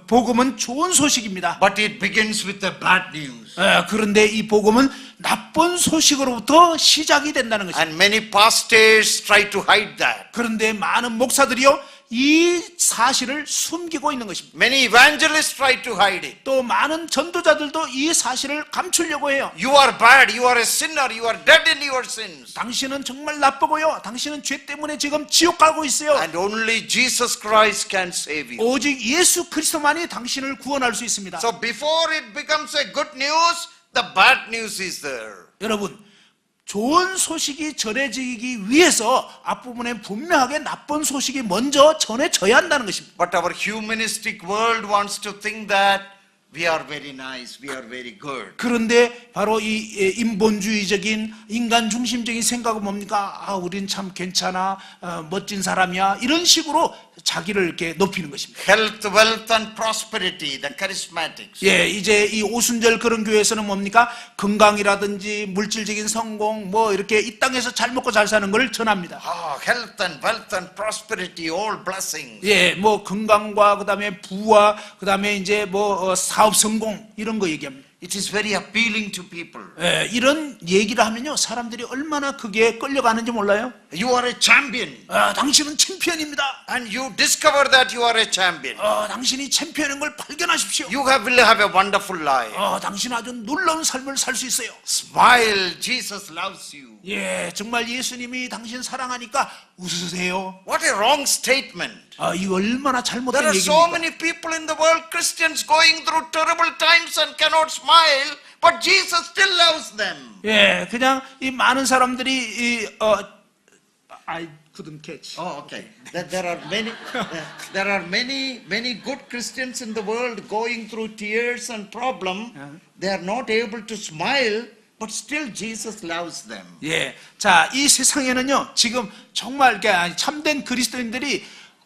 [SPEAKER 2] 복음은 좋은 소식입니다.
[SPEAKER 1] but it begins with the bad news.
[SPEAKER 2] 그런데 이 복음은 나쁜 소식으로부터 시작이 된다는 것입니다.
[SPEAKER 1] And many pastors try to hide that.
[SPEAKER 2] 그런데 많은 목사들이요, 이 사실을 숨기고 있는 것입니다.
[SPEAKER 1] Many evangelists try to hide it.
[SPEAKER 2] 또 많은 전도자들도 이 사실을 감추려고 해요.
[SPEAKER 1] You are bad, you are a sinner, you are dead in your sins.
[SPEAKER 2] 당신은 정말 나쁘고요. 당신은 죄 때문에 지금 지옥 가고 있어요.
[SPEAKER 1] And only Jesus Christ can save you.
[SPEAKER 2] 오직 예수 그리스도만이 당신을 구원할 수 있습니다.
[SPEAKER 1] So before it becomes a good news, the bad news is there.
[SPEAKER 2] 여러분, 좋은 소식이 전해지기 위해서 앞부분에 분명하게 나쁜 소식이 먼저 전해져야 한다는 것입니다.
[SPEAKER 1] But our humanistic world wants to think that we are very nice, we are very good.
[SPEAKER 2] 그런데 바로 이 인본주의적인 인간 중심적인 생각은 뭡니까? 아, 우린 참 괜찮아, 멋진 사람이야, 이런 식으로 자기를 이렇게 높이는 것입니다.
[SPEAKER 1] Health, wealth and prosperity, the charismatics.
[SPEAKER 2] 예, 이제 이 오순절 그런 교회에서는 뭡니까? 건강이라든지 물질적인 성공, 뭐 이렇게 이 땅에서 잘 먹고 잘 사는 걸 전합니다.
[SPEAKER 1] Health and wealth and prosperity, all blessings.
[SPEAKER 2] 예, 뭐 건강과 그다음에 부와 그다음에 이제 뭐 사업 성공 이런 거 얘기합니다.
[SPEAKER 1] It is very appealing to people.
[SPEAKER 2] 예, 이런 얘기를 하면요, 사람들이 얼마나 그게 끌려가는지 몰라요?
[SPEAKER 1] You are a champion.
[SPEAKER 2] 당신은 챔피언입니다.
[SPEAKER 1] And you discover that you are a champion.
[SPEAKER 2] 당신이 챔피언인 걸 발견하십시오.
[SPEAKER 1] Will have a wonderful life.
[SPEAKER 2] 당신은 아주 놀라운 삶을 살 수 있어요.
[SPEAKER 1] Smile, Jesus loves you.
[SPEAKER 2] 예, 정말 예수님이 당신 사랑하니까 웃으세요.
[SPEAKER 1] What a wrong statement.
[SPEAKER 2] 이거 얼마나 잘못된
[SPEAKER 1] There are
[SPEAKER 2] 얘기입니까?
[SPEAKER 1] so many people in the world, Christians, going through terrible times and cannot smile, but Jesus still loves them.
[SPEAKER 2] 예, 그냥 이 많은 사람들이 I couldn't catch.
[SPEAKER 1] Oh, okay. There are many good Christians in the world going through tears and problem. They are not able to smile, but still Jesus loves them.
[SPEAKER 2] 예, 자, 이 세상에는요, 지금 정말 참된 그리스도인들이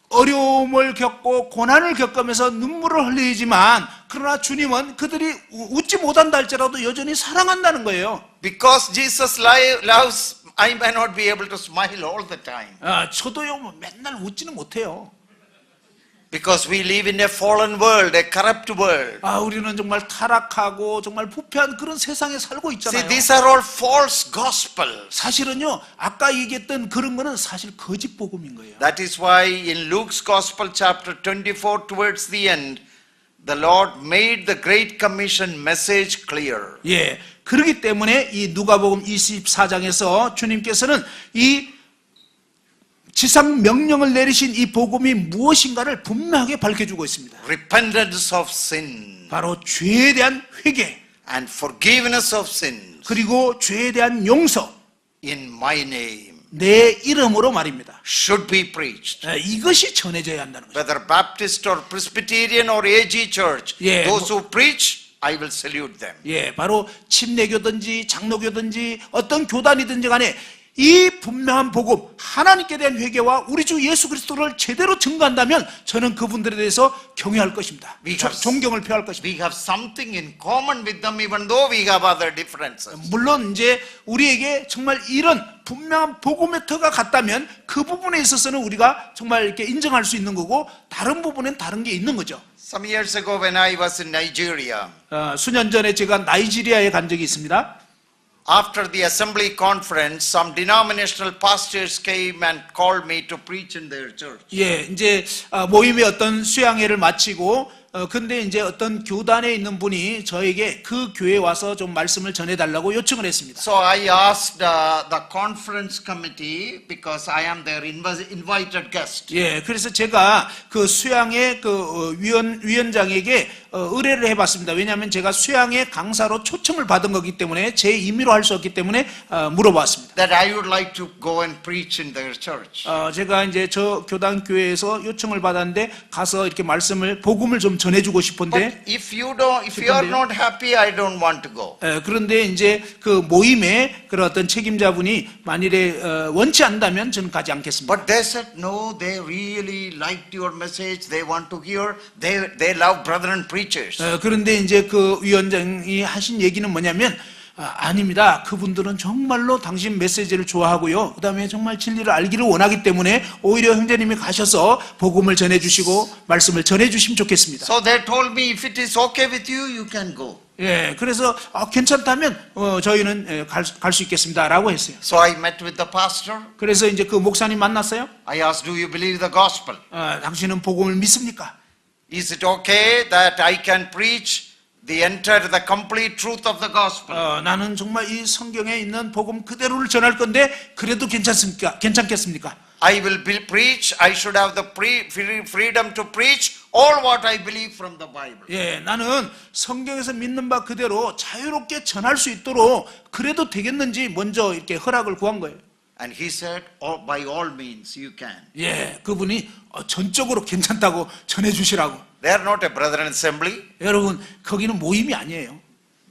[SPEAKER 2] 어려움을 겪고 고난을 겪으면서 눈물을 흘리지만, 그러나 주님은 그들이 웃지 못한다 할지라도 여전히 사랑한다는 거예요.
[SPEAKER 1] Because Jesus loves, I may not be able to smile all the time.
[SPEAKER 2] 저도요, 뭐 맨날 웃지는 못해요.
[SPEAKER 1] Because we live in a fallen world, a corrupt world.
[SPEAKER 2] 우리는 정말 타락하고 정말 부패한 그런 세상에 살고 있잖아요.
[SPEAKER 1] See, these are all false gospels.
[SPEAKER 2] 사실은요, 아까 얘기했던 그런 거는 사실 거짓 복음인 거예요.
[SPEAKER 1] That is why in Luke's Gospel chapter 24 towards the end, the Lord made the Great Commission message clear.
[SPEAKER 2] 예, 그렇기 때문에 이 누가복음 24장에서 주님께서는 이 지상 명령을 내리신 이 복음이 무엇인가를 분명하게 밝혀주고 있습니다.
[SPEAKER 1] Repentance of sin
[SPEAKER 2] 바로 죄에 대한 회개,
[SPEAKER 1] and forgiveness of sins
[SPEAKER 2] 그리고 죄에 대한 용서,
[SPEAKER 1] in my name
[SPEAKER 2] 내 이름으로 말입니다.
[SPEAKER 1] should be preached.
[SPEAKER 2] 이것이 전해져야 한다는 거죠.
[SPEAKER 1] Whether Baptist or Presbyterian or AG Church,
[SPEAKER 2] 예,
[SPEAKER 1] those who preach, I will salute them.
[SPEAKER 2] 예, 바로 침례교든지 장로교든지 어떤 교단이든지 간에 이 분명한 복음, 하나님께 대한 회개와 우리 주 예수 그리스도를 제대로 증거한다면 저는 그분들에 대해서 경외할 것입니다. 존경을 표할 것입니다.
[SPEAKER 1] We have something in common with them even though we have other differences.
[SPEAKER 2] 물론 이제 우리에게 정말 이런 분명한 복음의 터가 같다면 그 부분에 있어서는 우리가 정말 이렇게 인정할 수 있는 거고, 다른 부분엔 다른 게 있는 거죠.
[SPEAKER 1] Some years ago when I was in Nigeria,
[SPEAKER 2] 수년 전에 제가 나이지리아에 간 적이 있습니다.
[SPEAKER 1] after the assembly conference, some denominational pastors came and called me to preach in their church.
[SPEAKER 2] 예, 이제 모임의 어떤 수양회를 마치고 근데 이제 어떤 교단에 있는 분이 저에게 그 교회에 와서 좀 말씀을 전해달라고 요청을 했습니다.
[SPEAKER 1] So I asked the conference committee, because I am their invited guest.
[SPEAKER 2] 예, 그래서 제가 그 수양회 그 위원장에게 의뢰를 해봤습니다. 왜냐하면 제가 수양회 강사로 초청을 받은 거기 때문에 제 임의로 할 수 없기 때문에 물어봤습니다.
[SPEAKER 1] That I would like to go and preach in their church.
[SPEAKER 2] 제가 이제 저 교단 교회에서 요청을 받았는데 가서 이렇게 말씀을 복음을 좀 전해주고 싶은데.
[SPEAKER 1] But if you are not happy, I don't want to go.
[SPEAKER 2] 그런데 이제 그 모임에 그런 어떤 책임자분이 만일에 원치 않는다면 저는 가지 않겠습니다.
[SPEAKER 1] But they said no, they really liked your message. They want to hear. They love brethren preachers.
[SPEAKER 2] 그런데 이제 그 위원장이 하신 얘기는 뭐냐면 아닙니다. 그분들은 정말로 당신 메시지를 좋아하고요. 그 다음에 정말 진리를 알기를 원하기 때문에 오히려 형제님이 가셔서 복음을 전해주시고 말씀을 전해주시면 좋겠습니다.
[SPEAKER 1] So they told me, if it is okay with you, you can go.
[SPEAKER 2] 예, 그래서 괜찮다면 저희는 갈 수 있겠습니다 라고 했어요.
[SPEAKER 1] So I met with the pastor.
[SPEAKER 2] 그래서 이제 그 목사님 만났어요.
[SPEAKER 1] I asked, do you believe the gospel?
[SPEAKER 2] 당신은 복음을 믿습니까?
[SPEAKER 1] Is it okay that I can preach the complete truth of the gospel?
[SPEAKER 2] 나는 정말 이 성경에 있는 복음 그대로를 전할 건데 그래도 괜찮습니까? 괜찮겠습니까?
[SPEAKER 1] I will preach. I should have the freedom to preach all what I believe from the Bible.
[SPEAKER 2] 예, 나는 성경에서 믿는 바 그대로 자유롭게 전할 수 있도록 그래도 되겠는지 먼저 이렇게 허락을 구한 거예요.
[SPEAKER 1] And he said, by all means you can.
[SPEAKER 2] 예, 그분이 전적으로 괜찮다고 전해주시라고.
[SPEAKER 1] They are not a brethren assembly.
[SPEAKER 2] 여러분, 거기는 모임이 아니에요.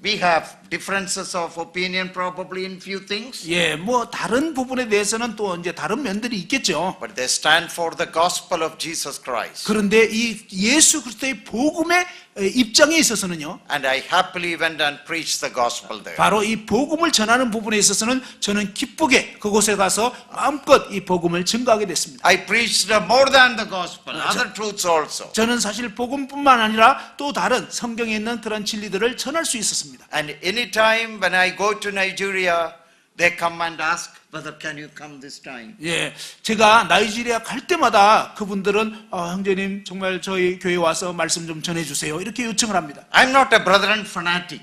[SPEAKER 1] We have differences of opinion probably in few things.
[SPEAKER 2] 예, 뭐 다른 부분에 대해서는 또 이제 다른 면들이 있겠죠.
[SPEAKER 1] But they stand for the gospel of Jesus Christ.
[SPEAKER 2] 그런데 이 예수 그리스도의 복음의 입장에 있어서는요.
[SPEAKER 1] And I happily went and preached the gospel there.
[SPEAKER 2] 바로 이 복음을 전하는 부분에 있어서는 저는 기쁘게 그곳에 가서 마음껏 이 복음을 증거하게 됐습니다.
[SPEAKER 1] I preached more than the gospel, other truths also.
[SPEAKER 2] 저는 사실 복음뿐만 아니라 또 다른 성경에 있는 그런 진리들을 전할 수 있었습니다.
[SPEAKER 1] And anytime when I go to Nigeria, they come and ask, Brother, can you come this time?
[SPEAKER 2] 예, 제가 나이지리아 갈 때마다 그분들은 형제님 정말 저희 교회 와서 말씀 좀 전해주세요 이렇게 요청을 합니다.
[SPEAKER 1] I'm not a brethren fanatic.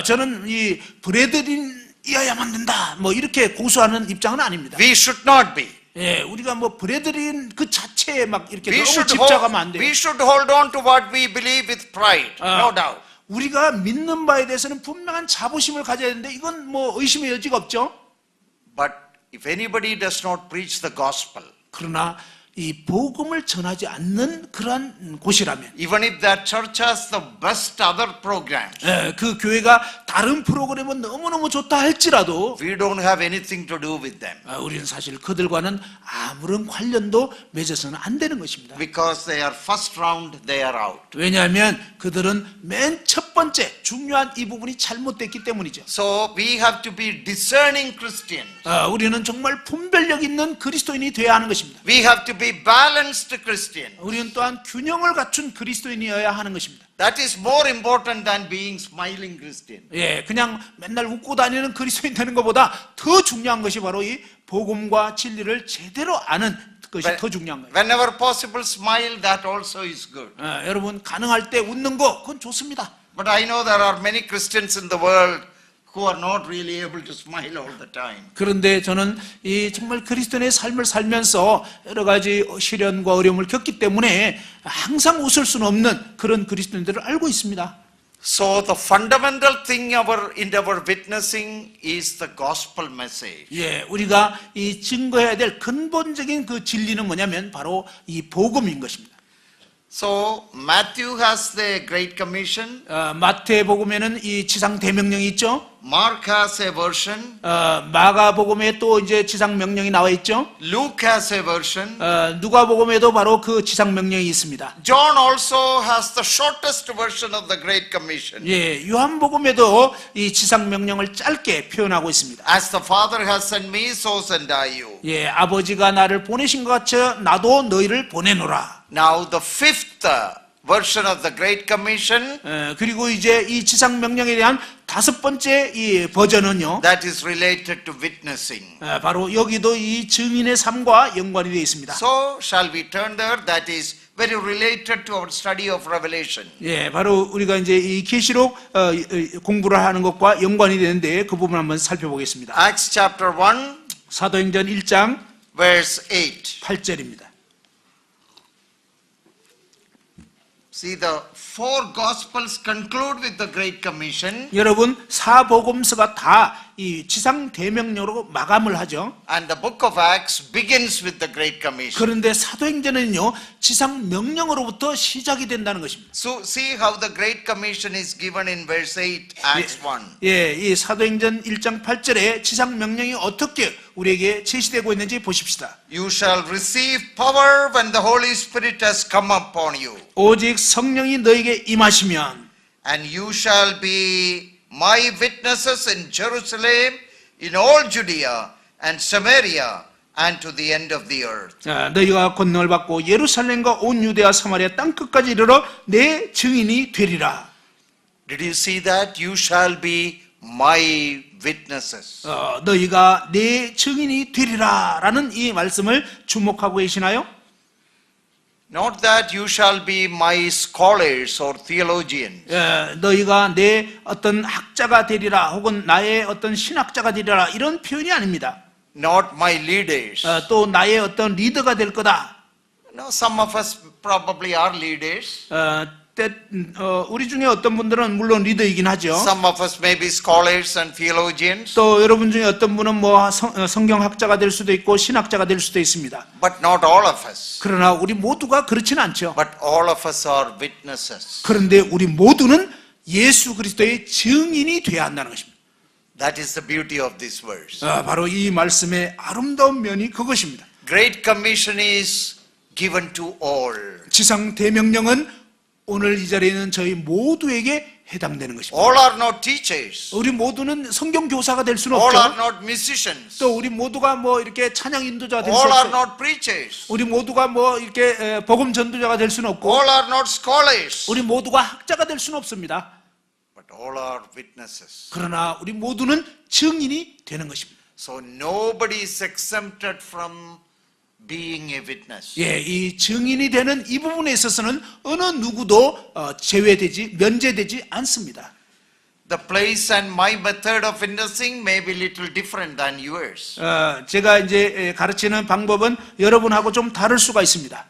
[SPEAKER 2] 저는 이 브레드린이어야만 된다 뭐 이렇게 고수하는 입장은 아닙니다.
[SPEAKER 1] We should not be.
[SPEAKER 2] 예, 우리가 뭐 브레드린 그 자체에 막 이렇게
[SPEAKER 1] We
[SPEAKER 2] 너무 집착하면 안 돼요.
[SPEAKER 1] should hold on to what we believe with pride, no doubt.
[SPEAKER 2] 우리가 믿는 바에 대해서는 분명한 자부심을 가져야 되는데 이건 뭐 의심의 여지가 없죠.
[SPEAKER 1] But if anybody does not preach the gospel,
[SPEAKER 2] 그러나 이 복음을 전하지 않는 그러한 곳이라면
[SPEAKER 1] even if that church has the best other programs,
[SPEAKER 2] 그 교회가 다른 프로그램은 너무너무 좋다 할지라도
[SPEAKER 1] we don't have anything to do with them.
[SPEAKER 2] 우리는 사실 그들과는 아무런 관련도 맺어서는 안 되는 것입니다.
[SPEAKER 1] Because they are first round, they are out.
[SPEAKER 2] 왜냐하면 그들은 맨 첫 번째 중요한 이 부분이 잘못됐기 때문이죠.
[SPEAKER 1] So we have to be discerning Christians.
[SPEAKER 2] 우리는 정말 분별력 있는 그리스도인이 되어야 하는 것입니다.
[SPEAKER 1] We have to be balanced Christians.
[SPEAKER 2] 우리는 또한 균형을 갖춘 그리스도인이어야 하는 것입니다.
[SPEAKER 1] That is more important than being smiling Christian.
[SPEAKER 2] 예, 그냥 맨날 웃고 다니는 그리스도인 되는 것보다 더 중요한 것이 바로 이 복음과 진리를 제대로 아는 것이 더 중요한 거예요.
[SPEAKER 1] Whenever possible, smile, that also is good.
[SPEAKER 2] 여러분 가능할 때 웃는 거 그건 좋습니다.
[SPEAKER 1] But I know there are many Christians in the world who are not really able to smile all the time.
[SPEAKER 2] 그런데 저는 이 정말 그리스도인의 삶을 살면서 여러 가지 시련과 어려움을 겪기 때문에 항상 웃을 수는 없는 그런 그리스도인들을 알고 있습니다.
[SPEAKER 1] So the fundamental thing in our witnessing is the gospel message.
[SPEAKER 2] 예, 우리가 이 증거해야 될 근본적인 그 진리는 뭐냐면 바로 이 복음인 것입니다.
[SPEAKER 1] So Matthew has the Great Commission.
[SPEAKER 2] 마태복음에는 이 지상 대명령이 있죠.
[SPEAKER 1] Mark has a version.
[SPEAKER 2] 마가복음에 또 이제 지상 명령이 나와 있죠.
[SPEAKER 1] Luke has a version.
[SPEAKER 2] 누가복음에도 바로 그 지상 명령이 있습니다.
[SPEAKER 1] John also has the shortest version of the Great Commission.
[SPEAKER 2] 예, 요한복음에도 이 지상 명령을 짧게 표현하고 있습니다.
[SPEAKER 1] As the Father has sent me, so send I you.
[SPEAKER 2] 예, 아버지가 나를 보내신 것 같이 나도 너희를 보내노라.
[SPEAKER 1] Now the fifth version of the Great Commission,
[SPEAKER 2] 그리고 이제 이 지상 명령에 대한 다섯 번째 이 버전은요.
[SPEAKER 1] that is related to witnessing.
[SPEAKER 2] 바로 여기도 이 증인의 삶과 연관이 되어 있습니다.
[SPEAKER 1] So shall we turn there? That is very related to our study of Revelation.
[SPEAKER 2] 예, 바로 우리가 이제 이 계시록 공부를 하는 것과 연관이 되는데 그 부분 한번 살펴보겠습니다.
[SPEAKER 1] Acts chapter 1,
[SPEAKER 2] 사도행전 1장
[SPEAKER 1] verse 8.
[SPEAKER 2] 8절입니다.
[SPEAKER 1] See, the four Gospels conclude with the Great Commission,
[SPEAKER 2] 여러분 사복음서가 다 이 지상 대명령으로 마감을 하죠.
[SPEAKER 1] and the book of Acts begins with the Great Commission.
[SPEAKER 2] 그런데 사도행전은요 지상 명령으로부터 시작이 된다는 것입니다.
[SPEAKER 1] So see how the Great Commission is given in verse 8, Acts 1.
[SPEAKER 2] 예, 이 사도행전 1장 8절에 지상 명령이 어떻게 우리에게 제시되고 있는지 보십시다.
[SPEAKER 1] You shall receive power when the Holy Spirit has come upon you,
[SPEAKER 2] 오직 성령이 너에게 임하시면
[SPEAKER 1] and you shall be my witnesses in Jerusalem, in all Judea and Samaria, and to the end of the earth.
[SPEAKER 2] 너희가 권능을 받고 예루살렘과 온 유대와 사마리아 땅 끝까지 이르러 내 증인이 되리라.
[SPEAKER 1] Did you see that? You shall be my witnesses.
[SPEAKER 2] 너희가 내 증인이 되리라라는 이 말씀을 주목하고 계시나요?
[SPEAKER 1] Not that you shall be my scholars or theologians.
[SPEAKER 2] 너희가 내 어떤 학자가 되리라 혹은 나의 어떤 신학자가 되리라 이런 표현이 아닙니다.
[SPEAKER 1] Not my leaders.
[SPEAKER 2] 또 나의 어떤 리더가 될 거다.
[SPEAKER 1] No, some of us probably are leaders.
[SPEAKER 2] 우리 중에 어떤 분들은 물론 리더이긴 하죠.
[SPEAKER 1] Some of us may be scholars and theologians.
[SPEAKER 2] 또 여러분 중에 어떤 분은 뭐 성경학자가 될 수도 있고 신학자가 될 수도 있습니다.
[SPEAKER 1] But not all of us.
[SPEAKER 2] 그러나 우리 모두가 그렇지는 않죠.
[SPEAKER 1] But all of us are witnesses.
[SPEAKER 2] 그런데 우리 모두는 예수 그리스도의 증인이 되어야 한다는 것입니다.
[SPEAKER 1] That is the beauty of this verse.
[SPEAKER 2] 바로 이 말씀의 아름다운 면이 그것입니다.
[SPEAKER 1] Great Commission is given to all.
[SPEAKER 2] 지상 대명령은 오늘 이 자리에 있는 저희 모두에게 해당되는 것입니다.
[SPEAKER 1] All are not teachers.
[SPEAKER 2] 우리 모두는 성경 교사가 될 수는
[SPEAKER 1] All are
[SPEAKER 2] 없죠.
[SPEAKER 1] not musicians.
[SPEAKER 2] 또 우리 모두가 뭐 이렇게 찬양 인도자가 될 수
[SPEAKER 1] All are
[SPEAKER 2] 없어요.
[SPEAKER 1] not preachers.
[SPEAKER 2] 우리 모두가 뭐 이렇게 복음 전도자가 될 수는 없고
[SPEAKER 1] All are not scholars.
[SPEAKER 2] 우리 모두가 학자가 될 수는 없습니다.
[SPEAKER 1] But all are witnesses.
[SPEAKER 2] 그러나 우리 모두는 증인이 되는 것입니다.
[SPEAKER 1] So nobody is exempted from being a witness.
[SPEAKER 2] 이 증인이 되는 이 부분에 있어서는 어느 누구도 제외되지 면제되지 않습니다.
[SPEAKER 1] The place and my method of witnessing may be little different than yours.
[SPEAKER 2] 제가 이제 가르치는 방법은 여러분하고 좀 다를 수가 있습니다.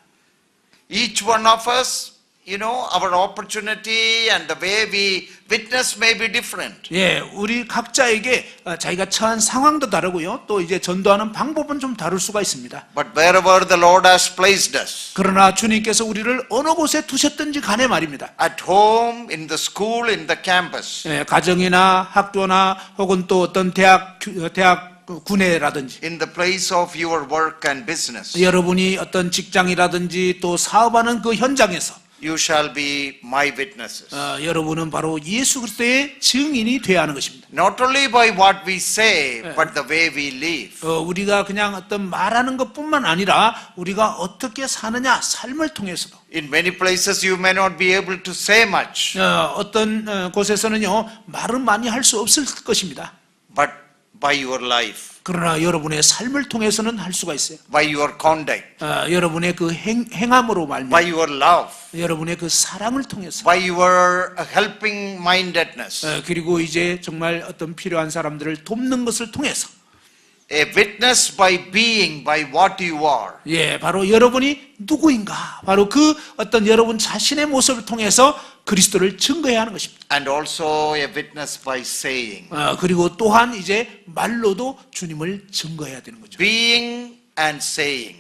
[SPEAKER 1] Each one of us, you know, our opportunity and the way we witness may be different.
[SPEAKER 2] 우리 각자에게 자기가 처한 상황도 다르고요. 또 이제 전도하는 방법은 좀 다를 수가 있습니다.
[SPEAKER 1] But wherever the Lord has placed us,
[SPEAKER 2] 그러나 주님께서 우리를 어느 곳에 두셨든지 간에 말입니다.
[SPEAKER 1] at home, in the school, in the campus,
[SPEAKER 2] 가정이나 학교나 혹은 또 어떤 대학 군회라든지
[SPEAKER 1] in the place of your work and business,
[SPEAKER 2] 여러분이 어떤 직장이라든지 또 사업하는 그 현장에서
[SPEAKER 1] you shall be my witnesses.
[SPEAKER 2] 여러분은 바로 예수 그리스도의 증인이 되어야 하는 것입니다.
[SPEAKER 1] Not only by what we say, but the way we live.
[SPEAKER 2] 우리가 그냥 어떤 말하는 것뿐만 아니라 우리가 어떻게 사느냐 삶을 통해서도
[SPEAKER 1] In many places you may not be able to say much,
[SPEAKER 2] 어떤 곳에서는요 말은 많이 할 수 없을 것입니다.
[SPEAKER 1] but by your life,
[SPEAKER 2] 그러나 여러분의 삶을 통해서는 할 수가 있어요.
[SPEAKER 1] by your conduct,
[SPEAKER 2] 여러분의 그 행함으로 말미암아
[SPEAKER 1] by your love,
[SPEAKER 2] 여러분의 그 사랑을 통해서
[SPEAKER 1] by your helping mindedness.
[SPEAKER 2] 그리고 이제 정말 어떤 필요한 사람들을 돕는 것을 통해서
[SPEAKER 1] A witness by being, by what you are.
[SPEAKER 2] 바로 여러분이 누구인가 바로 그 어떤 여러분 자신의 모습을 통해서 그리스도를 증거해야 하는 것입니다.
[SPEAKER 1] And also a witness by saying.
[SPEAKER 2] 그리고 또한 이제 말로도 주님을 증거해야 되는 거죠.
[SPEAKER 1] Being and saying.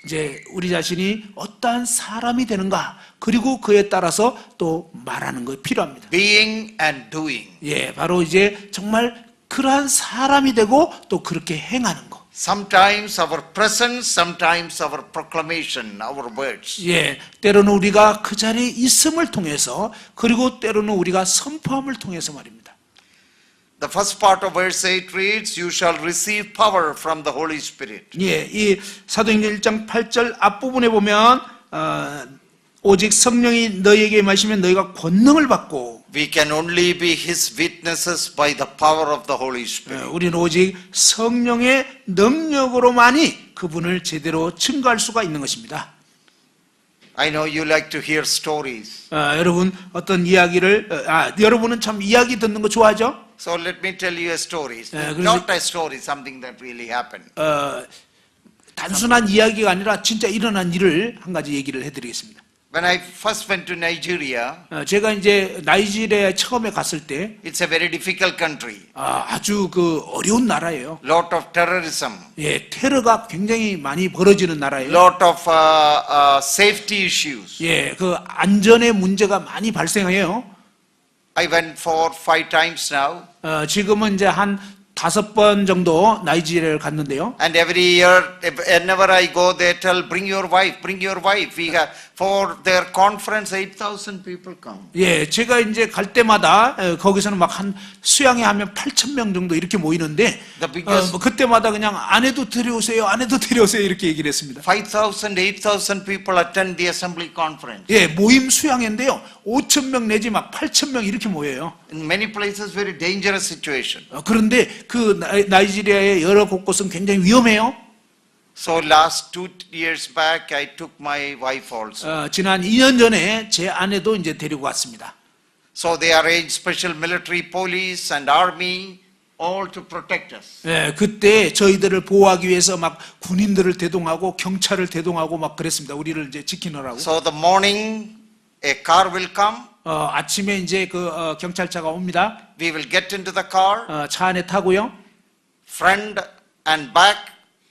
[SPEAKER 2] 이제 우리 자신이 어떠한 사람이 되는가 그리고 그에 따라서 또 말하는 거 필요합니다.
[SPEAKER 1] Being and doing.
[SPEAKER 2] 바로 이제 정말 그러한 사람이 되고 또 그렇게 행하는 거.
[SPEAKER 1] Sometimes our presence, sometimes our proclamation, our words.
[SPEAKER 2] 때로는 우리가 그 자리에 있음을 통해서 그리고 때로는 우리가 선포함을 통해서 말입니다.
[SPEAKER 1] The first part of verse 8 reads, You shall receive power from the Holy Spirit.
[SPEAKER 2] 이 사도행전 1장 8절 앞부분에 보면 오직 성령이 너희에게 임하시면 너희가 권능을 받고
[SPEAKER 1] We can only be His witnesses by the power of the Holy Spirit.
[SPEAKER 2] 우리는 오직 성령의 능력으로만이 그분을 제대로 증거할 수가 있는 것입니다.
[SPEAKER 1] I know you like to hear stories.
[SPEAKER 2] 여러분 어떤 이야기를 여러분은 참 이야기 듣는 거 좋아하죠?
[SPEAKER 1] So let me tell you a story.
[SPEAKER 2] 그래서-
[SPEAKER 1] Not a story, something that really happened.
[SPEAKER 2] 단순한 이야기가 아니라 진짜 일어난 일을 한 가지 얘기를 해드리겠습니다.
[SPEAKER 1] When I first went to Nigeria,
[SPEAKER 2] 제가 이제 나이지리아에 처음에 갔을 때
[SPEAKER 1] it's a very difficult country.
[SPEAKER 2] 아주 그 어려운 나라예요.
[SPEAKER 1] Lot of terrorism.
[SPEAKER 2] 테러가 굉장히 많이 벌어지는 나라예요.
[SPEAKER 1] Lot of safety issues.
[SPEAKER 2] 그 안전의 문제가 많이 발생해요.
[SPEAKER 1] I went for 5 times now.
[SPEAKER 2] 지금은 이제 한 5번 정도 나이지리아를 갔는데요.
[SPEAKER 1] And every year, whenever I go, they tell, bring your wife, bring your wife. We have, for their conference, 8,000 people come.
[SPEAKER 2] 예, 제가 이제 갈 때마다 거기서는 막 한 수양회 하면 8,000명 정도 이렇게 모이는데
[SPEAKER 1] The biggest-
[SPEAKER 2] 뭐 그때마다 그냥 아내도 데려오세요, 아내도 데려오세요 이렇게 얘기를 했습니다.
[SPEAKER 1] 5,000, 8,000 people attend the assembly conference.
[SPEAKER 2] 예, 모임 수양회인데요. 5,000명 내지 막 8,000명 이렇게 모여요.
[SPEAKER 1] In many places, very dangerous situation.
[SPEAKER 2] 그런데 그 나이지리아의 여러 곳곳은 굉장히 위험해요.
[SPEAKER 1] So last 2 years back, I took my wife also.
[SPEAKER 2] 지난 2년 전에 제 아내도 이제 데리고 왔습니다.
[SPEAKER 1] So they arranged special military police and army, all to protect us.
[SPEAKER 2] 예, 그때 저희들을 보호하기 위해서 막 군인들을 대동하고 경찰을 대동하고 막 그랬습니다. 우리를 이제 지키느라고.
[SPEAKER 1] So the morning, a car will come.
[SPEAKER 2] 아침에 이제 그 경찰차가 옵니다.
[SPEAKER 1] We will get into the car.
[SPEAKER 2] 차 안에 타고요.
[SPEAKER 1] Front and back,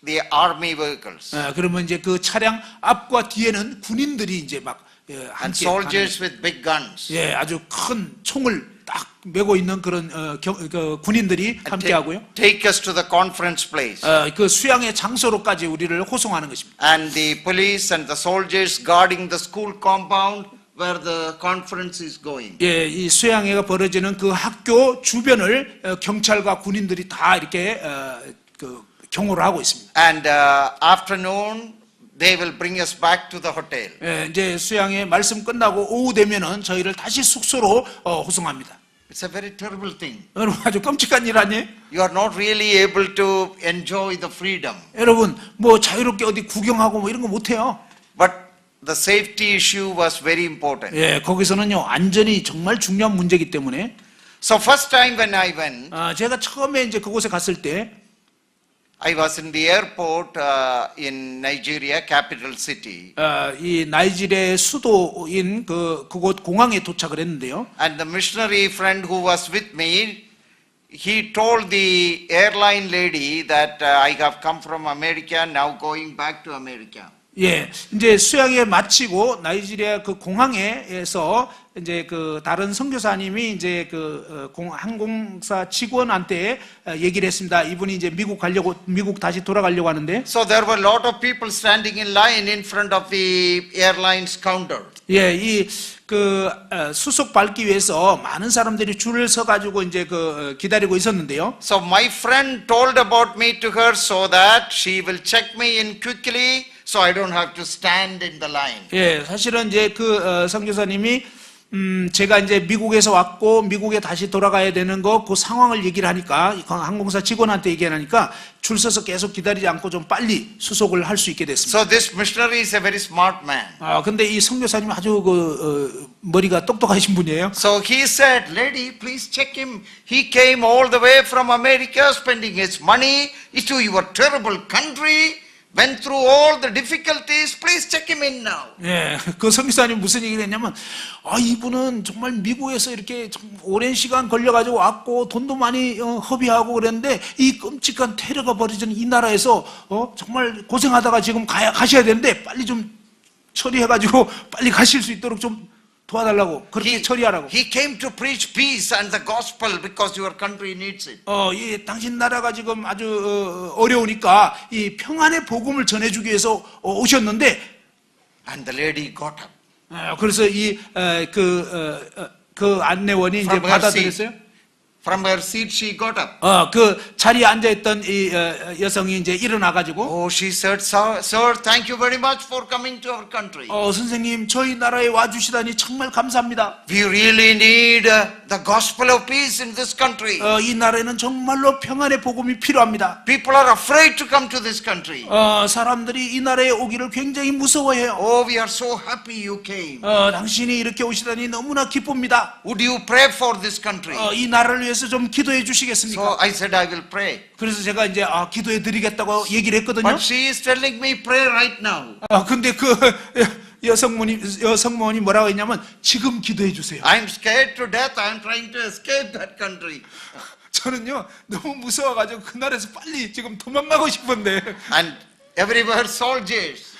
[SPEAKER 1] the army vehicles.
[SPEAKER 2] 그러면 이제 그 차량 앞과 뒤에는 군인들이 이제 막
[SPEAKER 1] And
[SPEAKER 2] 함께
[SPEAKER 1] soldiers with big guns.
[SPEAKER 2] 예, 아주 큰 총을 딱 메고 있는 그런 그 군인들이
[SPEAKER 1] And
[SPEAKER 2] 함께 하고요.
[SPEAKER 1] take us to the conference place.
[SPEAKER 2] 그 수양의 장소로까지 우리를 호송하는 것입니다.
[SPEAKER 1] And the police and the soldiers guarding the school compound where the conference is going.
[SPEAKER 2] 예, 이 수양회가 벌어지는 그 학교 주변을 경찰과 군인들이 다 이렇게 그 경호를 하고 있습니다.
[SPEAKER 1] And afternoon, they will bring us back to the hotel.
[SPEAKER 2] 예, 이제 수양회 말씀 끝나고 오후 되면은 저희를 다시 숙소로 호송합니다.
[SPEAKER 1] It's a very terrible thing.
[SPEAKER 2] 여러분 아주 끔찍한 일 아니에요?
[SPEAKER 1] You are not really able to enjoy the freedom.
[SPEAKER 2] 여러분 뭐 자유롭게 어디 구경하고 뭐 이런 거 못해요.
[SPEAKER 1] But the safety issue was very important.
[SPEAKER 2] 예, 거기서는요 안전이 정말 중요한 문제이기 때문에
[SPEAKER 1] So first time when I went,
[SPEAKER 2] 제가 처음에 이제 그곳에 갔을 때
[SPEAKER 1] I was in the airport in Nigeria, capital city.
[SPEAKER 2] 이 나이지리아의 수도인 그곳 공항에 도착을 했는데요.
[SPEAKER 1] And the missionary friend who was with me, he told the airline lady that I have come from America, now going back to America.
[SPEAKER 2] 예, 이제 수양회 마치고 나이지리아 그 공항에서 이제 그 다른 선교사님이 이제 그 항공사 직원한테 얘기를 했습니다. 이분이 이제 미국 다시 돌아가려고 하는데.
[SPEAKER 1] So there were a lot of people standing in line in front of the airline's counter.
[SPEAKER 2] 예, 이 그 수속 밟기 위해서 많은 사람들이 줄을 서 가지고 이제 그 기다리고 있었는데요.
[SPEAKER 1] So my friend told about me to her so that she will check me in quickly, so I don't have to stand in the line.
[SPEAKER 2] 예, 사실은 이제 그 선교사님이 제가 이제 미국에서 왔고 미국에 다시 돌아가야 되는 그 상황을 얘기를 하니까 항공사 직원한테 얘기하니까 줄 서서 계속 기다리지 않고 좀 빨리 수속을 할 수 있게 됐습니다.
[SPEAKER 1] So this missionary is a very smart man.
[SPEAKER 2] 근데 이 선교사님 아주 머리가 똑똑하신 분이에요.
[SPEAKER 1] So he said, lady, please check him. He came all the way from America, spending his money to your terrible country. Went through all the difficulties. Please check him in now.
[SPEAKER 2] 예, 그 선교사님 무슨 얘기를 했냐면, 이분은 정말 미국에서 이렇게 오랜 시간 걸려가지고 왔고 돈도 많이 허비하고 그랬는데 이 끔찍한 테러가 벌어지는 이 나라에서 정말 고생하다가 지금 가셔야 되는데 빨리 좀 처리해가지고 빨리 가실 수 있도록 좀 도와달라고 그렇게 처리하라고.
[SPEAKER 1] He came to preach peace and the gospel because your country needs it.
[SPEAKER 2] 이 당신 나라가 지금 아주 어려우니까 이 평안의 복음을 전해주기 위해서 오셨는데.
[SPEAKER 1] And the lady got up.
[SPEAKER 2] 그래서 그 안내원이 이제 받아들였어요.
[SPEAKER 1] From her seat she got up.
[SPEAKER 2] 그 자리에 앉아있던 이 여성이 이제 일어나가지고.
[SPEAKER 1] Oh, she said, sir, thank you very much for coming to our country.
[SPEAKER 2] 선생님, 저희 나라에 와주시다니 정말 감사합니다.
[SPEAKER 1] We really need the gospel of peace in this country.
[SPEAKER 2] 이 나라에는 정말로 평안의 복음이 필요합니다.
[SPEAKER 1] People are afraid to come to this country.
[SPEAKER 2] 사람들이 이 나라에 오기를 굉장히 무서워해요.
[SPEAKER 1] Oh, we are so happy you came.
[SPEAKER 2] 당신이 이렇게 오시다니 너무나 기쁩니다.
[SPEAKER 1] Would you pray for this country?
[SPEAKER 2] 이 나라를 위해서 좀 기도해 주시겠습니까?
[SPEAKER 1] So I said, I will pray.
[SPEAKER 2] 그래서 제가 이제 기도해 드리겠다고 얘기를 했거든요.
[SPEAKER 1] But she is telling me, pray right now.
[SPEAKER 2] 근데 그 여성모니 뭐라고 했냐면 지금 기도해 주세요.
[SPEAKER 1] I'm scared to death. I'm trying to escape that country.
[SPEAKER 2] 저는요 너무 무서워가지고 그 나라에서 빨리 지금 도망가고 싶은데.
[SPEAKER 1] And everywhere soldiers.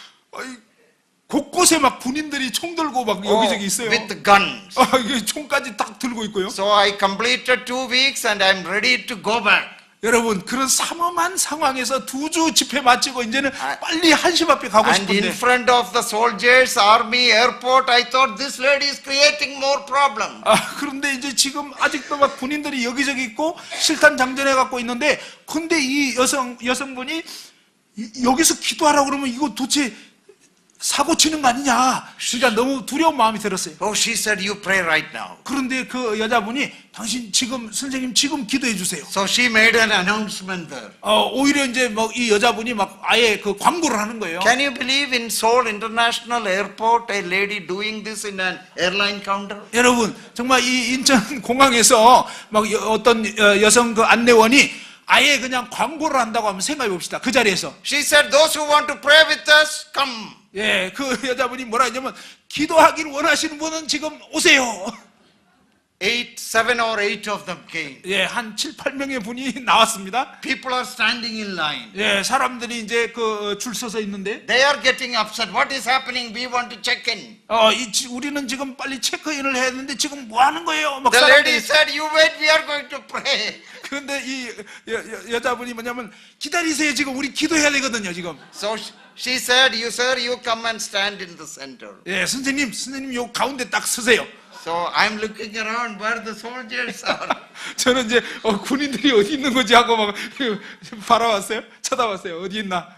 [SPEAKER 2] 곳곳에 막 군인들이 총 들고 막 여기저기 있어요.
[SPEAKER 1] With guns.
[SPEAKER 2] 총까지 딱 들고 있고요.
[SPEAKER 1] So I completed 2 weeks and I'm ready to go back.
[SPEAKER 2] 여러분 그런 삼엄한 상황에서 2주 집회 마치고 이제는 빨리 한시 앞에 가고
[SPEAKER 1] And in
[SPEAKER 2] 싶은데
[SPEAKER 1] front of the soldiers, army, airport, I thought this lady is creating more problem.
[SPEAKER 2] 그런데 이제 지금 아직도 막 군인들이 여기저기 있고 실탄 장전해 갖고 있는데 근데 이 여성분이 여기서 기도하라고 그러면 이거 도대체 사고 치는 거 아니냐. 그러니까 너무 두려운 마음이 들었어요.
[SPEAKER 1] Oh, she said, you pray right now.
[SPEAKER 2] 그런데 그 여자분이 당신 지금 선생님 지금 기도해 주세요.
[SPEAKER 1] So she made an announcement there.
[SPEAKER 2] 오히려 이제 뭐 이 여자분이 막 아예 그 광고를 하는 거예요.
[SPEAKER 1] Can you believe in Seoul International Airport, a lady doing this in an airline counter?
[SPEAKER 2] 여러분 정말 이 인천 공항에서 막 어떤 여성 그 안내원이 아예 그냥 광고를 한다고 하면 생각해 봅시다. 그 자리에서.
[SPEAKER 1] She said, those who want to pray with us, come.
[SPEAKER 2] 예, 그 여자분이 뭐라 했냐면 기도하기를 원하시는 분은 지금 오세요.
[SPEAKER 1] 7 or 8 of them came.
[SPEAKER 2] 예, 한 7, 8명의 분이 나왔습니다.
[SPEAKER 1] People are standing in line.
[SPEAKER 2] 예, 사람들이 이제 그 줄 서서 있는데
[SPEAKER 1] They are getting upset. What is happening? We want to check in.
[SPEAKER 2] 우리는 지금 빨리 체크인을 해야 되는데 지금 뭐 하는 거예요? 막
[SPEAKER 1] The lady
[SPEAKER 2] 사람들이.
[SPEAKER 1] said, you wait, we are going to pray.
[SPEAKER 2] 그런데 이 여자분이 뭐냐면 기다리세요. 지금 우리 기도해야 되거든요, 지금.
[SPEAKER 1] So she said, you sir, you come and stand in the center.
[SPEAKER 2] 예, 선생님 요 가운데 딱 서세요.
[SPEAKER 1] So I'm looking around where the soldiers are.
[SPEAKER 2] 저는 이제 군인들이 어디 있는 거지 하고 막 바라봤어요. 쳐다봤어요. 어디 있나?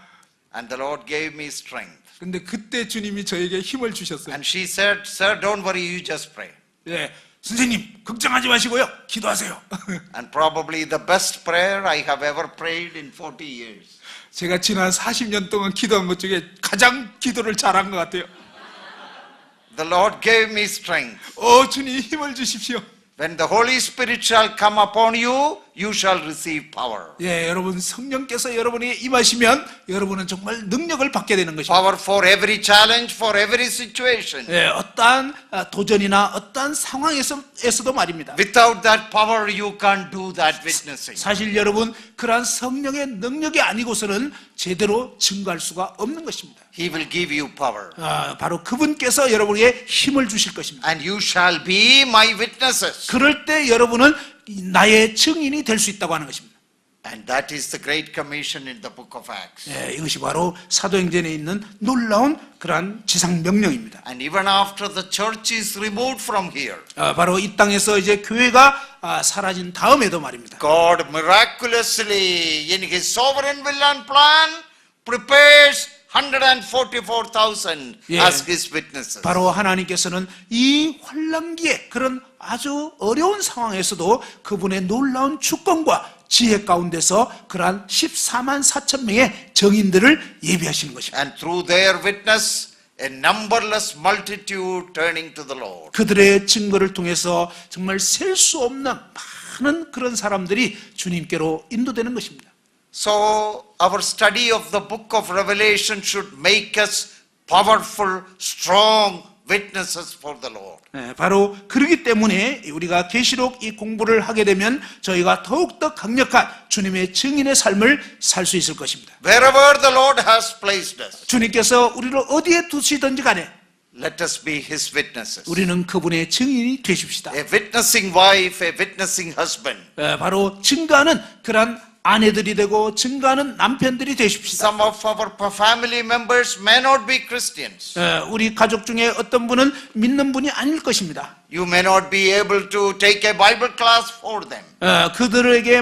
[SPEAKER 1] And the Lord gave me strength.
[SPEAKER 2] 근데 그때 주님이 저에게 힘을 주셨어요.
[SPEAKER 1] And she said, sir, don't worry, you just pray.
[SPEAKER 2] 예, 선생님 걱정하지 마시고요. 기도하세요.
[SPEAKER 1] And probably the best prayer I have ever prayed in 40 years.
[SPEAKER 2] 제가 지난 40년 동안 기도한 것 중에 가장 기도를 잘한 것 같아요.
[SPEAKER 1] The Lord gave me strength.
[SPEAKER 2] 주님 힘을 주십시오.
[SPEAKER 1] When the Holy Spirit shall come upon you, you shall receive power.
[SPEAKER 2] 예, 여러분 성령께서 여러분에게 임하시면 여러분은 정말 능력을 받게 되는 것입니다.
[SPEAKER 1] Power for every challenge, for every situation.
[SPEAKER 2] 예, 어떠한 도전이나 어떠한 상황에서도 말입니다.
[SPEAKER 1] Without that power, you can't do that witnessing.
[SPEAKER 2] 사실 여러분 그러한 성령의 능력이 아니고서는 제대로 증거할 수가 없는 것입니다.
[SPEAKER 1] He will give you power.
[SPEAKER 2] 바로 그분께서 여러분에게 힘을 주실 것입니다.
[SPEAKER 1] And you shall be my witnesses.
[SPEAKER 2] 그럴 때 여러분은 나의 증인이 될 수 있다고 하는 것입니다.
[SPEAKER 1] And that is the Great Commission in the book of Acts.
[SPEAKER 2] 예, 이것이 바로 사도행전에 있는 놀라운 그러한 지상 명령입니다.
[SPEAKER 1] And even after the church is removed from here,
[SPEAKER 2] 바로 이 땅에서 이제 교회가 사라진 다음에도 말입니다.
[SPEAKER 1] God miraculously, in His sovereign will and plan, prepares 144,000
[SPEAKER 2] 예.
[SPEAKER 1] as His witnesses.
[SPEAKER 2] 바로 하나님께서는 이 환난기에 그런 아주 어려운 상황에서도 그분의 놀라운 주권과 지혜 가운데서 그러한 14만 4천 명의 정인들을 예비하시는 것입니다.
[SPEAKER 1] And through their witness, a numberless multitude turning to the Lord.
[SPEAKER 2] 그들의 증거를 통해서 정말 셀 수 없는 많은 그런 사람들이 주님께로 인도되는 것입니다.
[SPEAKER 1] So our study of the book of Revelation should make us powerful, strong witnesses for the Lord.
[SPEAKER 2] 바로 그러기 때문에 우리가 계시록 이 공부를 하게 되면 저희가 더욱더 강력한 주님의 증인의 삶을 살 수 있을 것입니다.
[SPEAKER 1] Wherever the Lord has placed us,
[SPEAKER 2] 주님께서 우리를 어디에 두시든지 간에
[SPEAKER 1] let us be His witnesses.
[SPEAKER 2] 우리는 그분의 증인이 되십시다.
[SPEAKER 1] A witnessing wife, a witnessing husband.
[SPEAKER 2] 바로 증거하는 그런 아내들이 되고 증거하는 남편들이 되십시다.
[SPEAKER 1] Some of our family members may not be Christians.
[SPEAKER 2] 우리 가족 중에 어떤 분은 믿는 분이 아닐 것입니다.
[SPEAKER 1] You may not be able to take a Bible class for them.
[SPEAKER 2] 그들에게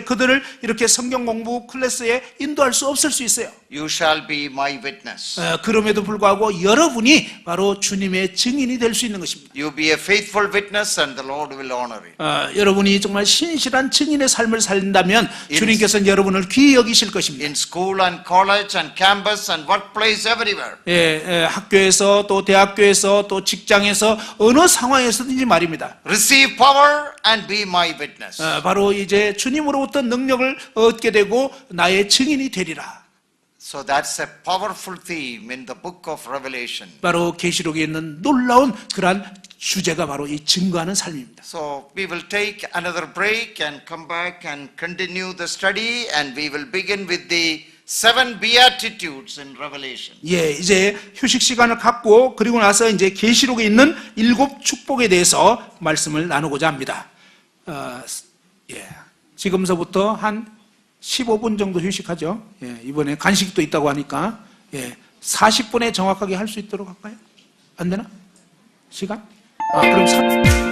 [SPEAKER 2] 그들을 이렇게 성경 공부 클래스에 인도할 수 없을 수 있어요.
[SPEAKER 1] You shall be my witness.
[SPEAKER 2] 그럼에도 불구하고 여러분이 바로 주님의 증인이 될 수 있는 것입니다.
[SPEAKER 1] You be a faithful witness and the Lord will honor it.
[SPEAKER 2] 여러분이 정말 신실한 증인의 삶을 살린다면 주님께서는 여러분을 귀히 여기실 것입니다.
[SPEAKER 1] In school and college and campus and workplace everywhere.
[SPEAKER 2] 학교에서 또 대학교에서 또 직장에서 어느 상황에서든지 말입니다.
[SPEAKER 1] Receive power and be my witness.
[SPEAKER 2] 바로 이제 주님으로부터 능력을 얻게 되고 나의 증인이 되리라.
[SPEAKER 1] So that's a powerful theme in the book of Revelation.
[SPEAKER 2] 바로 계시록에 있는 놀라운 그러한 주제가 바로 이 증거하는 삶입니다.
[SPEAKER 1] So we will take another break and come back and continue the study, and we will begin with the 7 beatitudes in Revelation.
[SPEAKER 2] 예, 이제 휴식 시간을 갖고 그리고 나서 이제 계시록에 있는 7 축복에 대해서 말씀을 나누고자 합니다. 지금서부터 한 15분 정도 휴식하죠. 예, 이번에 간식도 있다고 하니까, 예, 40분에 정확하게 할 수 있도록 할까요? 안 되나? 시간? 그럼